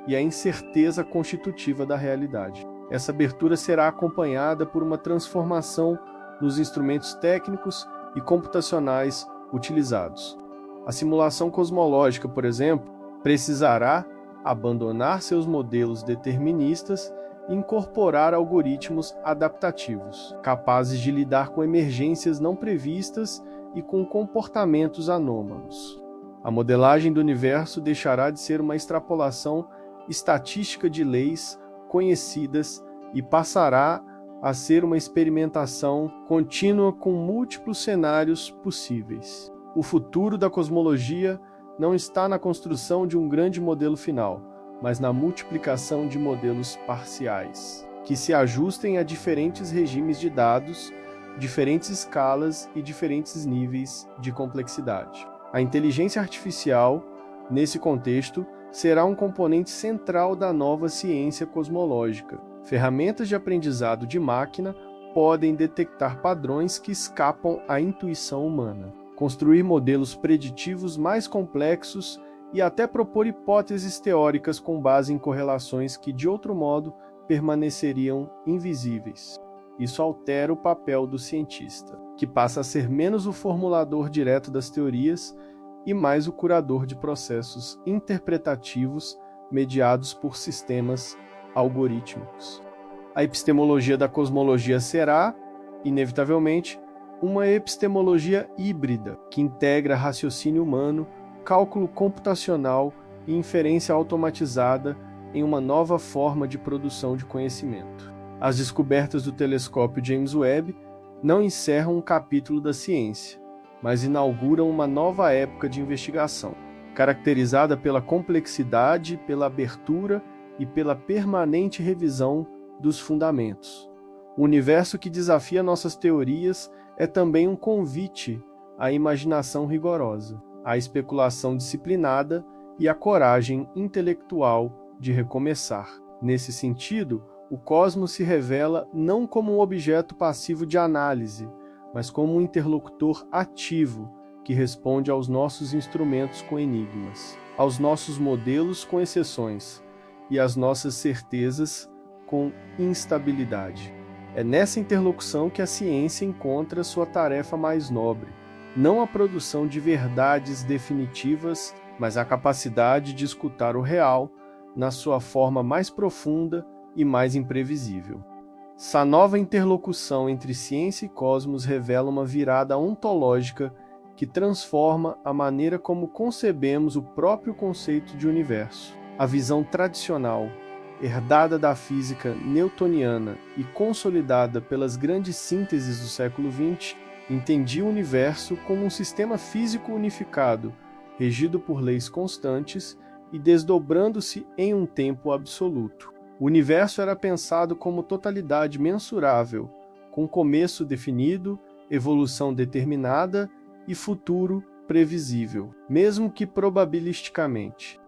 e à incerteza constitutiva da realidade. Essa abertura será acompanhada por uma transformação nos instrumentos técnicos e computacionais utilizados. A simulação cosmológica, por exemplo, precisará abandonar seus modelos deterministas e incorporar algoritmos adaptativos, capazes de lidar com emergências não previstas e com comportamentos anômalos. A modelagem do universo deixará de ser uma extrapolação estatística de leis conhecidas e passará a ser uma experimentação contínua com múltiplos cenários possíveis. O futuro da cosmologia não está na construção de um grande modelo final, mas na multiplicação de modelos parciais, que se ajustem a diferentes regimes de dados, diferentes escalas e diferentes níveis de complexidade. A inteligência artificial, nesse contexto, será um componente central da nova ciência cosmológica. Ferramentas de aprendizado de máquina podem detectar padrões que escapam à intuição humana, construir modelos preditivos mais complexos e até propor hipóteses teóricas com base em correlações que, de outro modo, permaneceriam invisíveis. Isso altera o papel do cientista, que passa a ser menos o formulador direto das teorias e mais o curador de processos interpretativos mediados por sistemas algorítmicos. A epistemologia da cosmologia será, inevitavelmente, uma epistemologia híbrida que integra raciocínio humano, cálculo computacional e inferência automatizada em uma nova forma de produção de conhecimento. As descobertas do telescópio James Webb não encerram um capítulo da ciência, mas inauguram uma nova época de investigação, caracterizada pela complexidade, pela abertura e pela permanente revisão dos fundamentos. O universo que desafia nossas teorias é também um convite à imaginação rigorosa, à especulação disciplinada e à coragem intelectual de recomeçar. Nesse sentido, o cosmos se revela não como um objeto passivo de análise, mas como um interlocutor ativo que responde aos nossos instrumentos com enigmas, aos nossos modelos com exceções e às nossas certezas com instabilidade. É nessa interlocução que a ciência encontra sua tarefa mais nobre, não a produção de verdades definitivas, mas a capacidade de escutar o real na sua forma mais profunda e mais imprevisível. Essa nova interlocução entre ciência e cosmos revela uma virada ontológica que transforma a maneira como concebemos o próprio conceito de universo. A visão tradicional, herdada da física newtoniana e consolidada pelas grandes sínteses do século XX, entendia o universo como um sistema físico unificado, regido por leis constantes e desdobrando-se em um tempo absoluto. O universo era pensado como totalidade mensurável, com começo definido, evolução determinada e futuro previsível, mesmo que probabilisticamente.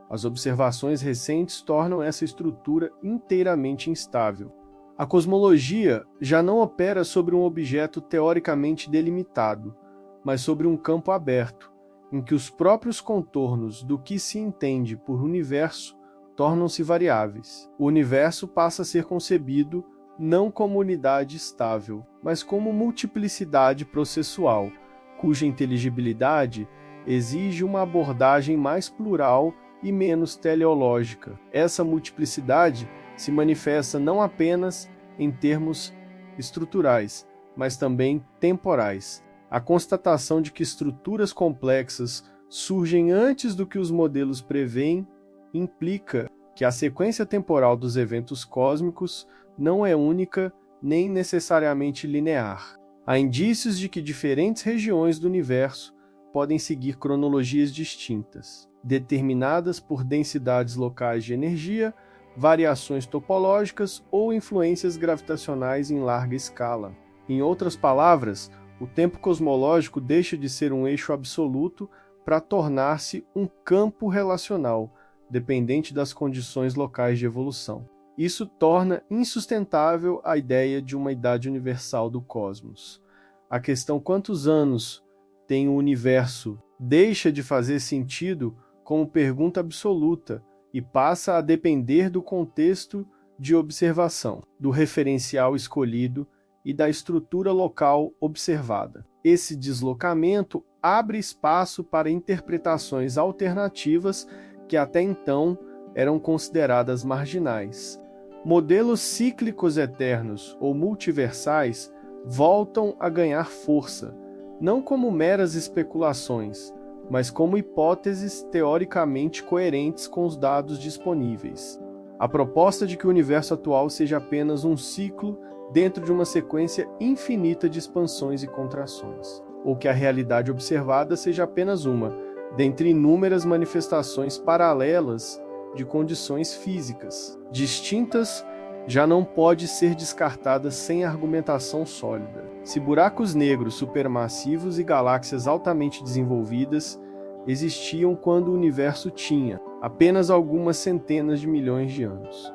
As observações recentes tornam essa estrutura inteiramente instável. A cosmologia já não opera sobre um objeto teoricamente delimitado, mas sobre um campo aberto, em que os próprios contornos do que se entende por universo tornam-se variáveis. O universo passa a ser concebido não como unidade estável, mas como multiplicidade processual, cuja inteligibilidade exige uma abordagem mais plural e menos teleológica. Essa multiplicidade se manifesta não apenas em termos estruturais, mas também temporais. A constatação de que estruturas complexas surgem antes do que os modelos preveem implica que a sequência temporal dos eventos cósmicos não é única nem necessariamente linear. Há indícios de que diferentes regiões do universo podem seguir cronologias distintas, determinadas por densidades locais de energia, variações topológicas ou influências gravitacionais em larga escala. Em outras palavras, o tempo cosmológico deixa de ser um eixo absoluto para tornar-se um campo relacional, dependente das condições locais de evolução. Isso torna insustentável a ideia de uma idade universal do cosmos. A questão quantos anos tem o universo deixa de fazer sentido como pergunta absoluta e passa a depender do contexto de observação, do referencial escolhido e da estrutura local observada. Esse deslocamento abre espaço para interpretações alternativas que até então eram consideradas marginais. Modelos cíclicos eternos ou multiversais voltam a ganhar força, não como meras especulações, mas como hipóteses teoricamente coerentes com os dados disponíveis. A proposta de que o universo atual seja apenas um ciclo dentro de uma sequência infinita de expansões e contrações, ou que a realidade observada seja apenas uma, dentre inúmeras manifestações paralelas de condições físicas distintas, já não pode ser descartada sem argumentação sólida. Se buracos negros supermassivos e galáxias altamente desenvolvidas existiam quando o universo tinha apenas algumas centenas de milhões de anos,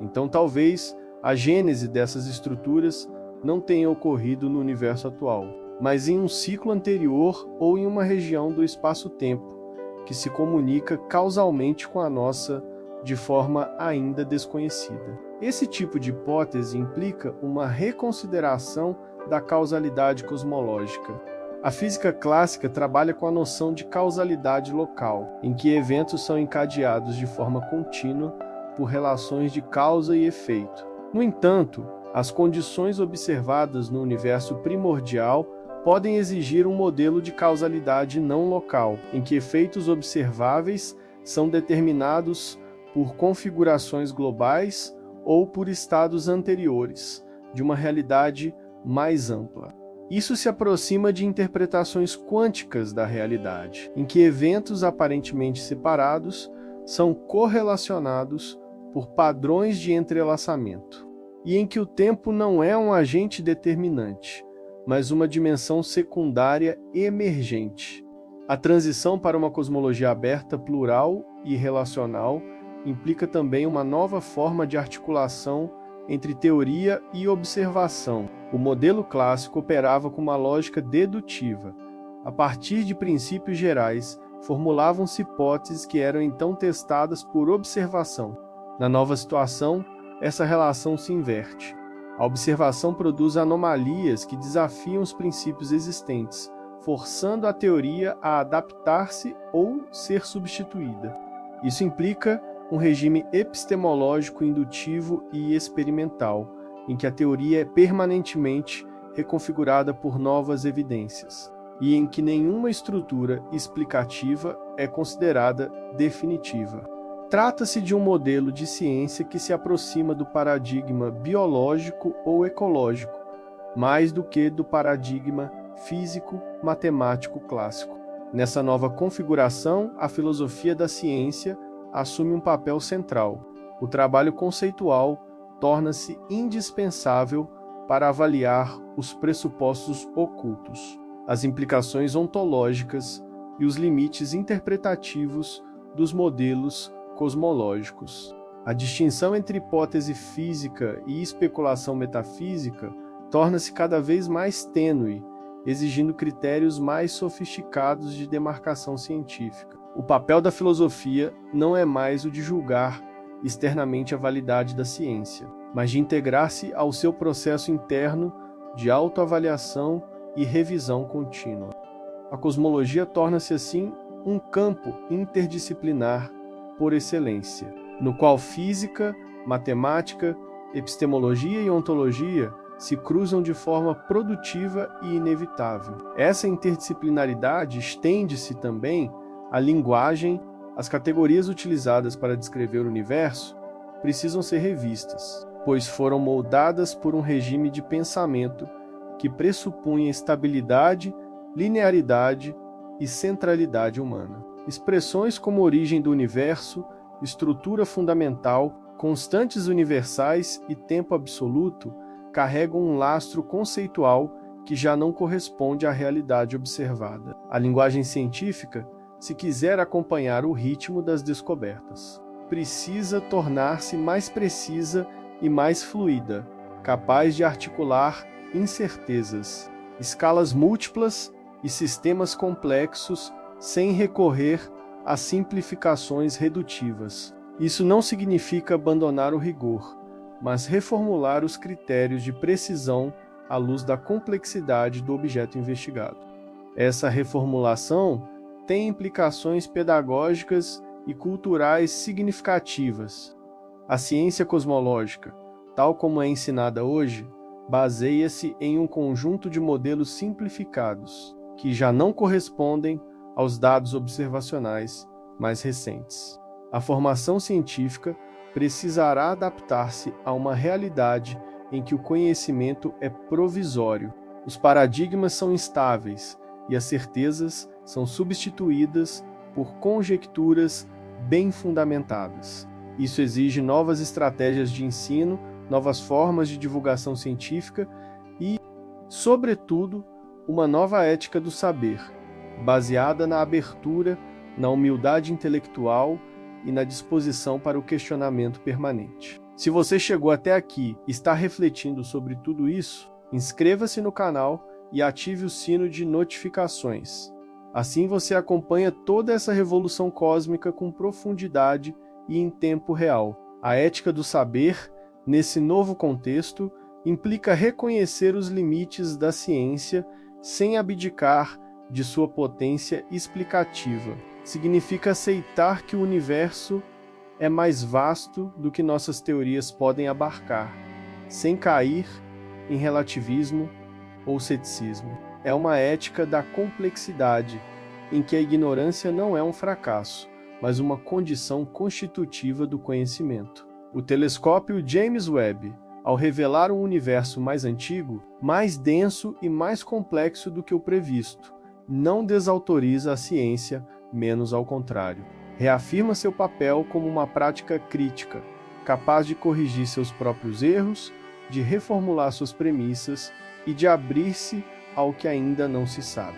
então talvez a gênese dessas estruturas não tenha ocorrido no universo atual, mas em um ciclo anterior ou em uma região do espaço-tempo que se comunica causalmente com a nossa de forma ainda desconhecida. Esse tipo de hipótese implica uma reconsideração da causalidade cosmológica. A física clássica trabalha com a noção de causalidade local, em que eventos são encadeados de forma contínua por relações de causa e efeito. No entanto, as condições observadas no universo primordial podem exigir um modelo de causalidade não local, em que efeitos observáveis são determinados por configurações globais ou por estados anteriores, de uma realidade mais ampla. Isso se aproxima de interpretações quânticas da realidade, em que eventos aparentemente separados são correlacionados por padrões de entrelaçamento, e em que o tempo não é um agente determinante, mas uma dimensão secundária emergente. A transição para uma cosmologia aberta, plural e relacional implica também uma nova forma de articulação entre teoria e observação. O modelo clássico operava com uma lógica dedutiva. A partir de princípios gerais, formulavam-se hipóteses que eram então testadas por observação. Na nova situação, essa relação se inverte. A observação produz anomalias que desafiam os princípios existentes, forçando a teoria a adaptar-se ou ser substituída. Isso implica um regime epistemológico indutivo e experimental, em que a teoria é permanentemente reconfigurada por novas evidências, e em que nenhuma estrutura explicativa é considerada definitiva. Trata-se de um modelo de ciência que se aproxima do paradigma biológico ou ecológico, mais do que do paradigma físico-matemático clássico. Nessa nova configuração, a filosofia da ciência assume um papel central. O trabalho conceitual torna-se indispensável para avaliar os pressupostos ocultos, as implicações ontológicas e os limites interpretativos dos modelos cosmológicos. A distinção entre hipótese física e especulação metafísica torna-se cada vez mais tênue, exigindo critérios mais sofisticados de demarcação científica. O papel da filosofia não é mais o de julgar externamente a validade da ciência, mas de integrar-se ao seu processo interno de autoavaliação e revisão contínua. A cosmologia torna-se assim um campo interdisciplinar por excelência, no qual física, matemática, epistemologia e ontologia se cruzam de forma produtiva e inevitável. Essa interdisciplinaridade estende-se também A linguagem, as categorias utilizadas para descrever o universo, precisam ser revistas, pois foram moldadas por um regime de pensamento que pressupunha estabilidade, linearidade e centralidade humana. Expressões como origem do universo, estrutura fundamental, constantes universais e tempo absoluto carregam um lastro conceitual que já não corresponde à realidade observada. A linguagem científica, se quiser acompanhar o ritmo das descobertas, precisa tornar-se mais precisa e mais fluida, capaz de articular incertezas, escalas múltiplas e sistemas complexos sem recorrer a simplificações redutivas. Isso não significa abandonar o rigor, mas reformular os critérios de precisão à luz da complexidade do objeto investigado. Essa reformulação tem implicações pedagógicas e culturais significativas. A ciência cosmológica, tal como é ensinada hoje, baseia-se em um conjunto de modelos simplificados, que já não correspondem aos dados observacionais mais recentes. A formação científica precisará adaptar-se a uma realidade em que o conhecimento é provisório, os paradigmas são instáveis e as certezas são substituídas por conjecturas bem fundamentadas. Isso exige novas estratégias de ensino, novas formas de divulgação científica e, sobretudo, uma nova ética do saber, baseada na abertura, na humildade intelectual e na disposição para o questionamento permanente. Se você chegou até aqui e está refletindo sobre tudo isso, inscreva-se no canal e ative o sino de notificações. Assim você acompanha toda essa revolução cósmica com profundidade e em tempo real. A ética do saber, nesse novo contexto, implica reconhecer os limites da ciência sem abdicar de sua potência explicativa. Significa aceitar que o universo é mais vasto do que nossas teorias podem abarcar, sem cair em relativismo ou ceticismo. É uma ética da complexidade, em que a ignorância não é um fracasso, mas uma condição constitutiva do conhecimento. O telescópio James Webb, ao revelar um universo mais antigo, mais denso e mais complexo do que o previsto, não desautoriza a ciência, menos ao contrário. Reafirma seu papel como uma prática crítica, capaz de corrigir seus próprios erros, de reformular suas premissas e de abrir-se ao que ainda não se sabe.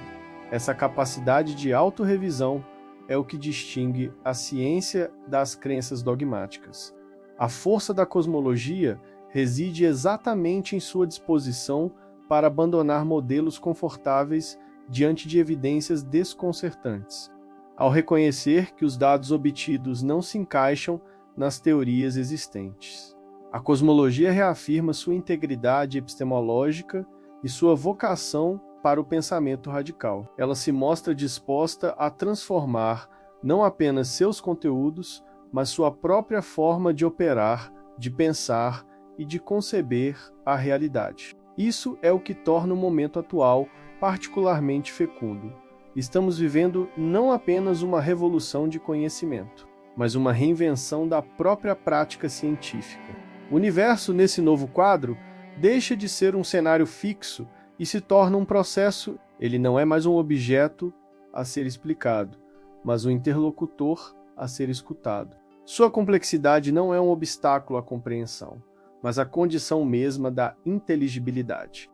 Essa capacidade de autorrevisão é o que distingue a ciência das crenças dogmáticas. A força da cosmologia reside exatamente em sua disposição para abandonar modelos confortáveis diante de evidências desconcertantes, ao reconhecer que os dados obtidos não se encaixam nas teorias existentes. A cosmologia reafirma sua integridade epistemológica e sua vocação para o pensamento radical. Ela se mostra disposta a transformar não apenas seus conteúdos, mas sua própria forma de operar, de pensar e de conceber a realidade. Isso é o que torna o momento atual particularmente fecundo. Estamos vivendo não apenas uma revolução de conhecimento, mas uma reinvenção da própria prática científica. O universo, nesse novo quadro, deixa de ser um cenário fixo e se torna um processo. Ele não é mais um objeto a ser explicado, mas um interlocutor a ser escutado. Sua complexidade não é um obstáculo à compreensão, mas a condição mesma da inteligibilidade.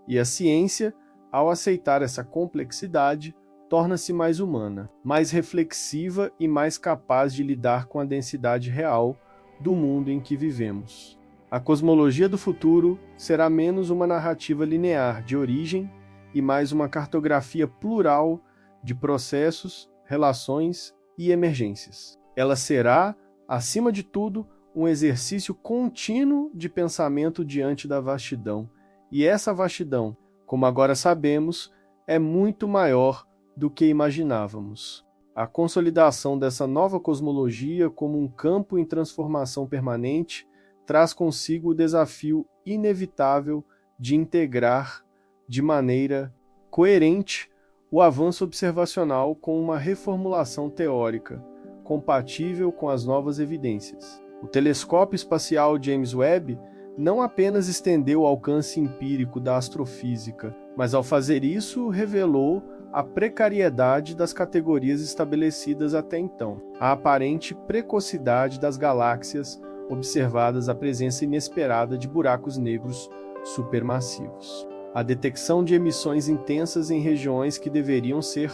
E a ciência, ao aceitar essa complexidade, torna-se mais humana, mais reflexiva e mais capaz de lidar com a densidade real do mundo em que vivemos. A cosmologia do futuro será menos uma narrativa linear de origem e mais uma cartografia plural de processos, relações e emergências. Ela será, acima de tudo, um exercício contínuo de pensamento diante da vastidão. E essa vastidão, como agora sabemos, é muito maior do que imaginávamos. A consolidação dessa nova cosmologia como um campo em transformação permanente traz consigo o desafio inevitável de integrar de maneira coerente o avanço observacional com uma reformulação teórica, compatível com as novas evidências. O telescópio espacial James Webb não apenas estendeu o alcance empírico da astrofísica, mas ao fazer isso revelou a precariedade das categorias estabelecidas até então, a aparente precocidade das galáxias observadas, a presença inesperada de buracos negros supermassivos, a detecção de emissões intensas em regiões que deveriam ser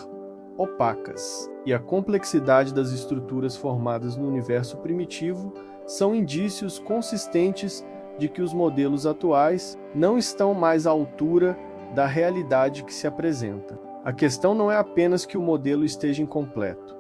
opacas, e a complexidade das estruturas formadas no universo primitivo são indícios consistentes de que os modelos atuais não estão mais à altura da realidade que se apresenta. A questão não é apenas que o modelo esteja incompleto,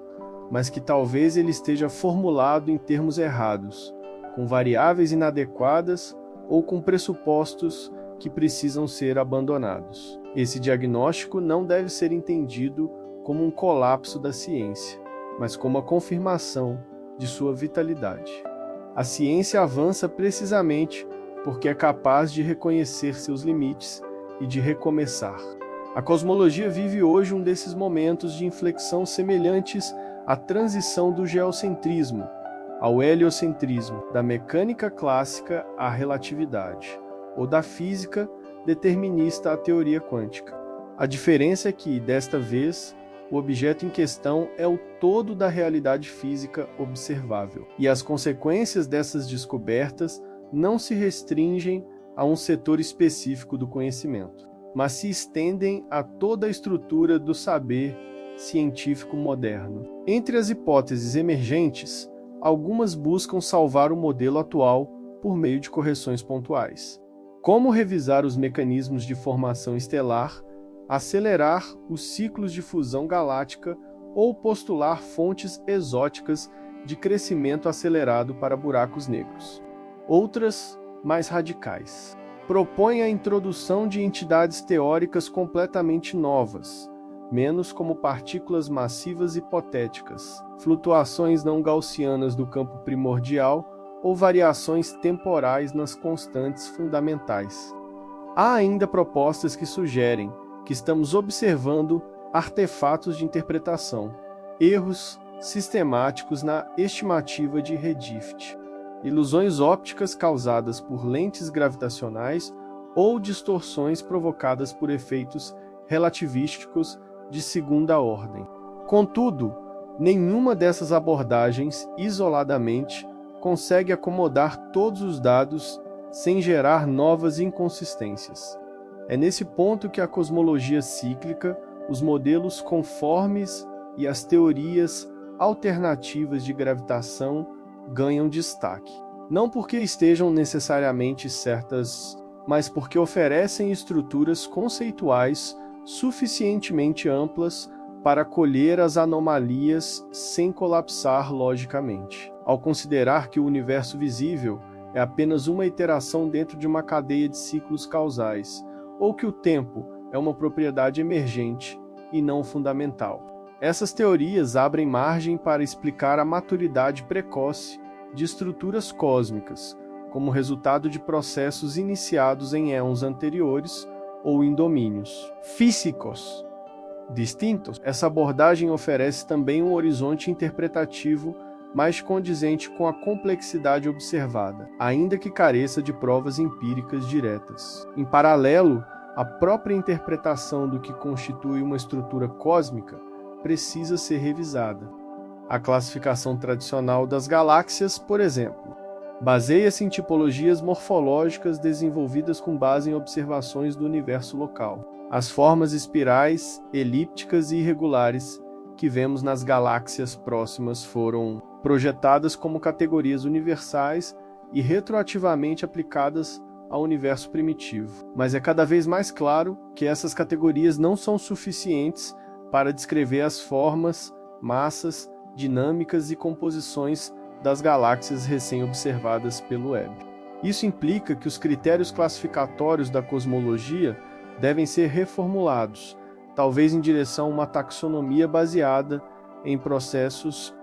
mas que talvez ele esteja formulado em termos errados, com variáveis inadequadas ou com pressupostos que precisam ser abandonados. Esse diagnóstico não deve ser entendido como um colapso da ciência, mas como a confirmação de sua vitalidade. A ciência avança precisamente porque é capaz de reconhecer seus limites e de recomeçar. A cosmologia vive hoje um desses momentos de inflexão semelhantes à transição do geocentrismo ao heliocentrismo, da mecânica clássica à relatividade, ou da física determinista à teoria quântica. A diferença é que, desta vez, o objeto em questão é o todo da realidade física observável, e as consequências dessas descobertas não se restringem a um setor específico do conhecimento, mas se estendem a toda a estrutura do saber científico moderno. Entre as hipóteses emergentes, algumas buscam salvar o modelo atual por meio de correções pontuais. Como revisar os mecanismos de formação estelar, acelerar os ciclos de fusão galáctica ou postular fontes exóticas de crescimento acelerado para buracos negros. Outras, mais radicais, propõem a introdução de entidades teóricas completamente novas, menos como partículas massivas hipotéticas, flutuações não gaussianas do campo primordial ou variações temporais nas constantes fundamentais. Há ainda propostas que sugerem que estamos observando artefatos de interpretação, erros sistemáticos na estimativa de Redfield, ilusões ópticas causadas por lentes gravitacionais ou distorções provocadas por efeitos relativísticos de segunda ordem. Contudo, nenhuma dessas abordagens, isoladamente, consegue acomodar todos os dados sem gerar novas inconsistências. É nesse ponto que a cosmologia cíclica, os modelos conformes e as teorias alternativas de gravitação ganham destaque. Não porque estejam necessariamente certas, mas porque oferecem estruturas conceituais suficientemente amplas para acolher as anomalias sem colapsar logicamente. Ao considerar que o universo visível é apenas uma iteração dentro de uma cadeia de ciclos causais, ou que o tempo é uma propriedade emergente e não fundamental. Essas teorias abrem margem para explicar a maturidade precoce de estruturas cósmicas, como resultado de processos iniciados em éons anteriores ou em domínios físicos distintos. Essa abordagem oferece também um horizonte interpretativo mais condizente com a complexidade observada, ainda que careça de provas empíricas diretas. Em paralelo, a própria interpretação do que constitui uma estrutura cósmica precisa ser revisada. A classificação tradicional das galáxias, por exemplo, baseia-se em tipologias morfológicas desenvolvidas com base em observações do universo local. As formas espirais, elípticas e irregulares que vemos nas galáxias próximas foram projetadas como categorias universais e retroativamente aplicadas ao universo primitivo. Mas é cada vez mais claro que essas categorias não são suficientes para descrever as formas, massas, dinâmicas e composições das galáxias recém-observadas pelo Webb. Isso implica que os critérios classificatórios da cosmologia devem ser reformulados, talvez em direção a uma taxonomia baseada em processos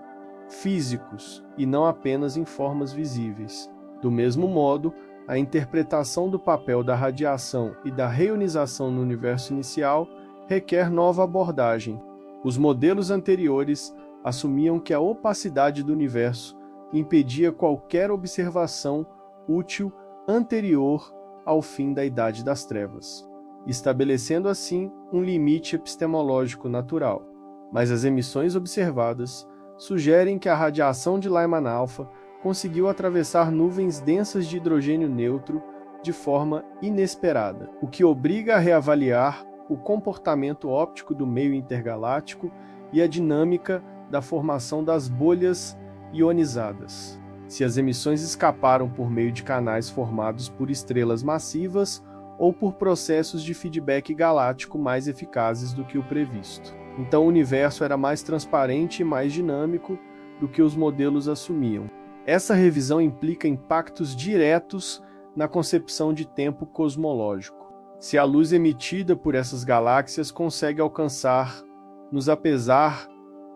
físicos e não apenas em formas visíveis. Do mesmo modo, a interpretação do papel da radiação e da reionização no universo inicial requer nova abordagem. Os modelos anteriores assumiam que a opacidade do universo impedia qualquer observação útil anterior ao fim da Idade das Trevas, estabelecendo assim um limite epistemológico natural. Mas as emissões observadas sugerem que a radiação de Lyman alpha conseguiu atravessar nuvens densas de hidrogênio neutro de forma inesperada, o que obriga a reavaliar o comportamento óptico do meio intergaláctico e a dinâmica da formação das bolhas ionizadas. Se as emissões escaparam por meio de canais formados por estrelas massivas ou por processos de feedback galáctico mais eficazes do que o previsto. Então o universo era mais transparente e mais dinâmico do que os modelos assumiam. Essa revisão implica impactos diretos na concepção de tempo cosmológico. Se a luz emitida por essas galáxias consegue alcançar-nos apesar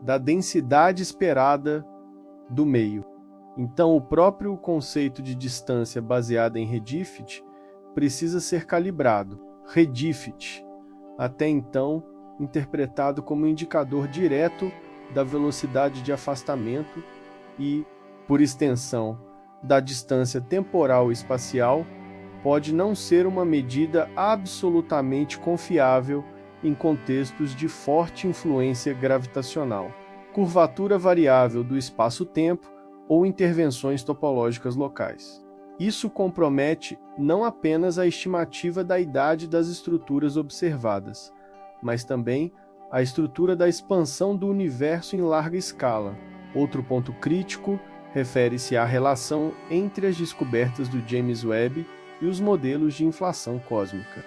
da densidade esperada do meio, então o próprio conceito de distância baseada em redshift precisa ser calibrado. Redshift, até então interpretado como indicador direto da velocidade de afastamento e, por extensão, da distância temporal e espacial, pode não ser uma medida absolutamente confiável em contextos de forte influência gravitacional, curvatura variável do espaço-tempo ou intervenções topológicas locais. Isso compromete não apenas a estimativa da idade das estruturas observadas, mas também a estrutura da expansão do universo em larga escala. Outro ponto crítico refere-se à relação entre as descobertas do James Webb e os modelos de inflação cósmica.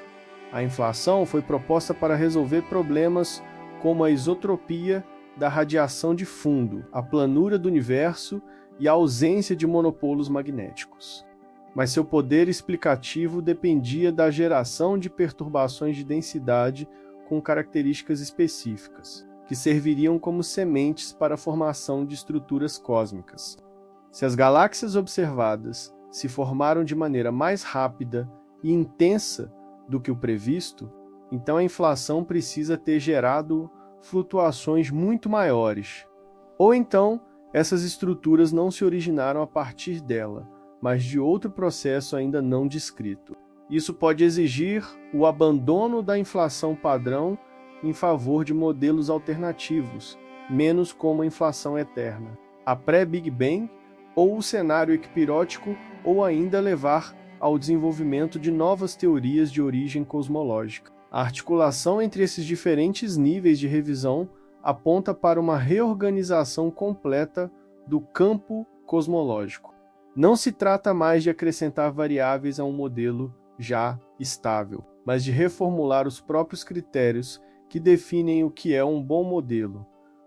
A inflação foi proposta para resolver problemas como a isotropia da radiação de fundo, a planura do universo e a ausência de monopolos magnéticos. Mas seu poder explicativo dependia da geração de perturbações de densidade com características específicas, que serviriam como sementes para a formação de estruturas cósmicas. Se as galáxias observadas se formaram de maneira mais rápida e intensa do que o previsto, então a inflação precisa ter gerado flutuações muito maiores. Ou então, essas estruturas não se originaram a partir dela, mas de outro processo ainda não descrito. Isso pode exigir o abandono da inflação padrão em favor de modelos alternativos, menos como a inflação eterna, a pré-Big Bang ou o cenário equipirótico, ou ainda levar ao desenvolvimento de novas teorias de origem cosmológica. A articulação entre esses diferentes níveis de revisão aponta para uma reorganização completa do campo cosmológico. Não se trata mais de acrescentar variáveis a um modelo já estável, mas de reformular os próprios critérios que definem o que é um bom modelo: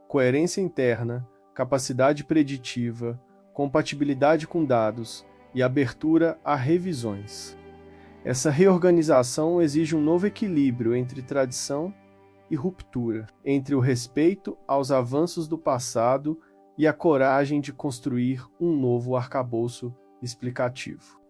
coerência interna, capacidade preditiva, compatibilidade com dados e abertura a revisões. Essa reorganização exige um novo equilíbrio entre tradição e ruptura, entre o respeito aos avanços do passado e a coragem de construir um novo arcabouço explicativo.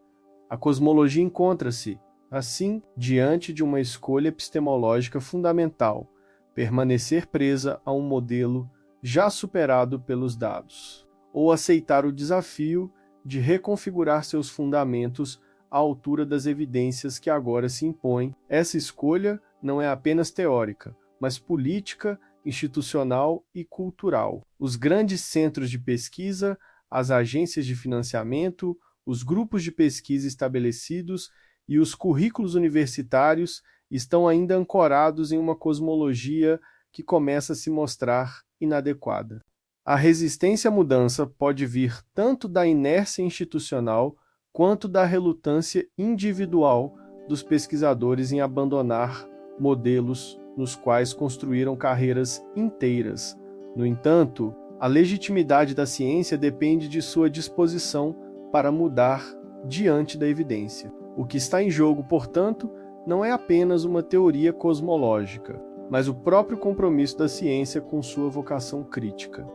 A cosmologia encontra-se, assim, diante de uma escolha epistemológica fundamental: permanecer presa a um modelo já superado pelos dados, ou aceitar o desafio de reconfigurar seus fundamentos à altura das evidências que agora se impõem. Essa escolha não é apenas teórica, mas política, institucional e cultural. Os grandes centros de pesquisa, as agências de financiamento, os grupos de pesquisa estabelecidos e os currículos universitários estão ainda ancorados em uma cosmologia que começa a se mostrar inadequada. A resistência à mudança pode vir tanto da inércia institucional quanto da relutância individual dos pesquisadores em abandonar modelos nos quais construíram carreiras inteiras. No entanto, a legitimidade da ciência depende de sua disposição para mudar diante da evidência. O que está em jogo, portanto, não é apenas uma teoria cosmológica, mas o próprio compromisso da ciência com sua vocação crítica.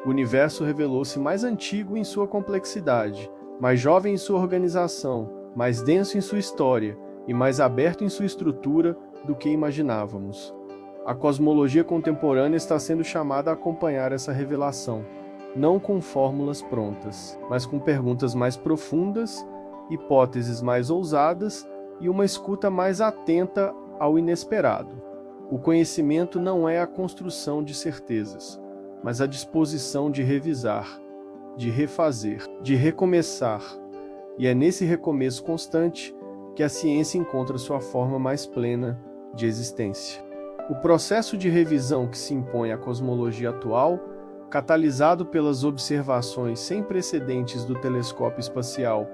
O universo revelou-se mais antigo em sua complexidade, mais jovem em sua organização, mais denso em sua história e mais aberto em sua estrutura do que imaginávamos. A cosmologia contemporânea está sendo chamada a acompanhar essa revelação, não com fórmulas prontas, mas com perguntas mais profundas, hipóteses mais ousadas e uma escuta mais atenta ao inesperado. O conhecimento não é a construção de certezas, mas a disposição de revisar, de refazer, de recomeçar. E é nesse recomeço constante que a ciência encontra sua forma mais plena de existência. O processo de revisão que se impõe à cosmologia atual, catalisado pelas observações sem precedentes do telescópio espacial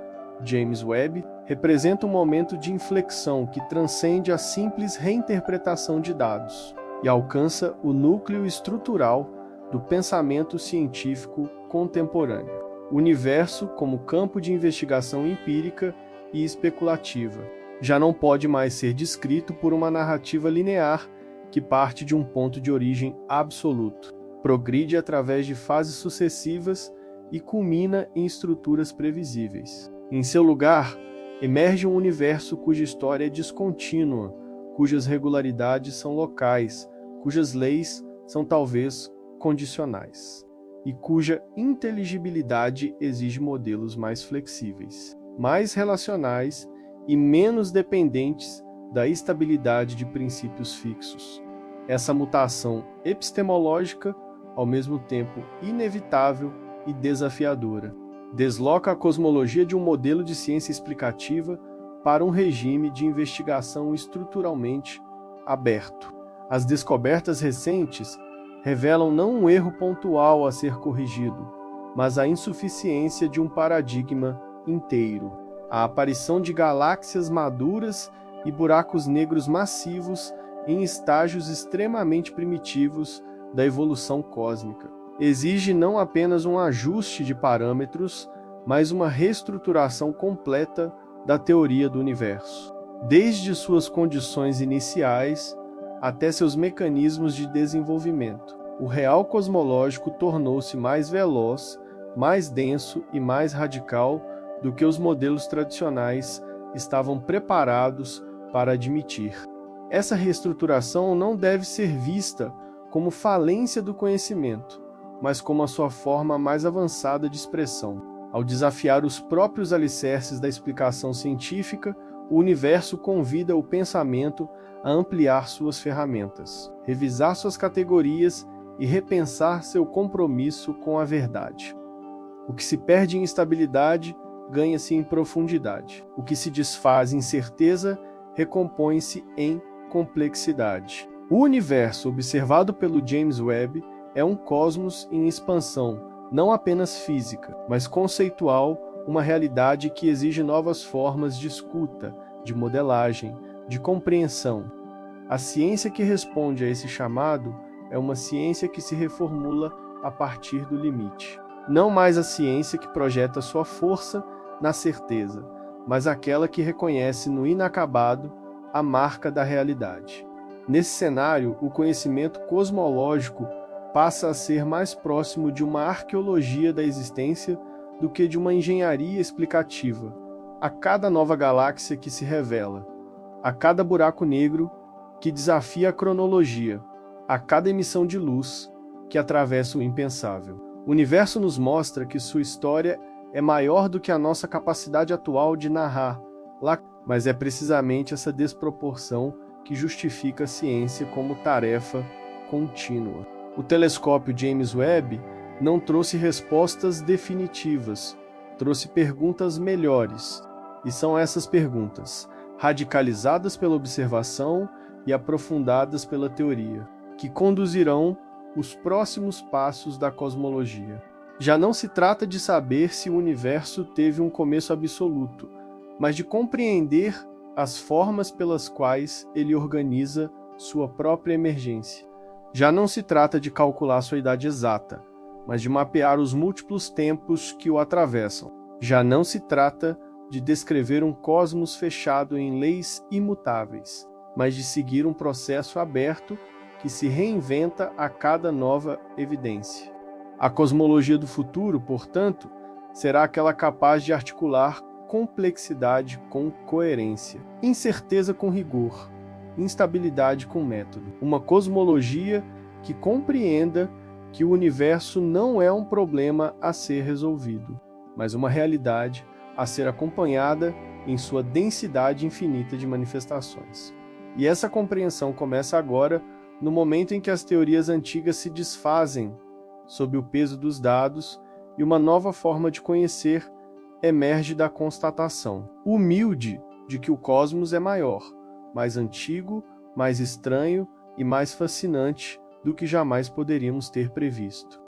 James Webb, representa um momento de inflexão que transcende a simples reinterpretação de dados e alcança o núcleo estrutural do pensamento científico contemporâneo. O universo como campo de investigação empírica e especulativa já não pode mais ser descrito por uma narrativa linear que parte de um ponto de origem absoluto, progride através de fases sucessivas e culmina em estruturas previsíveis. Em seu lugar, emerge um universo cuja história é descontínua, cujas regularidades são locais, cujas leis são talvez condicionais, e cuja inteligibilidade exige modelos mais flexíveis, mais relacionais e menos dependentes da estabilidade de princípios fixos. Essa mutação epistemológica, ao mesmo tempo inevitável e desafiadora, desloca a cosmologia de um modelo de ciência explicativa para um regime de investigação estruturalmente aberto. As descobertas recentes revelam não um erro pontual a ser corrigido, mas a insuficiência de um paradigma inteiro. A aparição de galáxias maduras e buracos negros massivos em estágios extremamente primitivos da evolução cósmica exige não apenas um ajuste de parâmetros, mas uma reestruturação completa da teoria do universo, desde suas condições iniciais até seus mecanismos de desenvolvimento. O real cosmológico tornou-se mais veloz, mais denso e mais radical do que os modelos tradicionais estavam preparados para admitir. Essa reestruturação não deve ser vista como falência do conhecimento, mas como a sua forma mais avançada de expressão. Ao desafiar os próprios alicerces da explicação científica, o universo convida o pensamento a ampliar suas ferramentas, revisar suas categorias e repensar seu compromisso com a verdade. O que se perde em estabilidade ganha-se em profundidade. O que se desfaz em certeza recompõe-se em complexidade. O universo observado pelo James Webb é um cosmos em expansão, não apenas física, mas conceitual, uma realidade que exige novas formas de escuta, de modelagem, de compreensão. A ciência que responde a esse chamado é uma ciência que se reformula a partir do limite. Não mais a ciência que projeta sua força na certeza, mas aquela que reconhece no inacabado a marca da realidade. Nesse cenário, o conhecimento cosmológico passa a ser mais próximo de uma arqueologia da existência do que de uma engenharia explicativa. A cada nova galáxia que se revela, a cada buraco negro que desafia a cronologia, a cada emissão de luz que atravessa o impensável. O universo nos mostra que sua história é maior do que a nossa capacidade atual de narrar, mas é precisamente essa desproporção que justifica a ciência como tarefa contínua. O telescópio James Webb não trouxe respostas definitivas, trouxe perguntas melhores. E são essas perguntas, radicalizadas pela observação e aprofundadas pela teoria, que conduzirão os próximos passos da cosmologia. Já não se trata de saber se o universo teve um começo absoluto, mas de compreender as formas pelas quais ele organiza sua própria emergência. Já não se trata de calcular sua idade exata, mas de mapear os múltiplos tempos que o atravessam. Já não se trata de descrever um cosmos fechado em leis imutáveis, mas de seguir um processo aberto que se reinventa a cada nova evidência. A cosmologia do futuro, portanto, será aquela capaz de articular complexidade com coerência, incerteza com rigor, instabilidade com método. Uma cosmologia que compreenda que o universo não é um problema a ser resolvido, mas uma realidade a ser acompanhada em sua densidade infinita de manifestações. E essa compreensão começa agora, no momento em que as teorias antigas se desfazem sob o peso dos dados e uma nova forma de conhecer emerge da constatação humilde de que o cosmos é maior, mais antigo, mais estranho e mais fascinante do que jamais poderíamos ter previsto.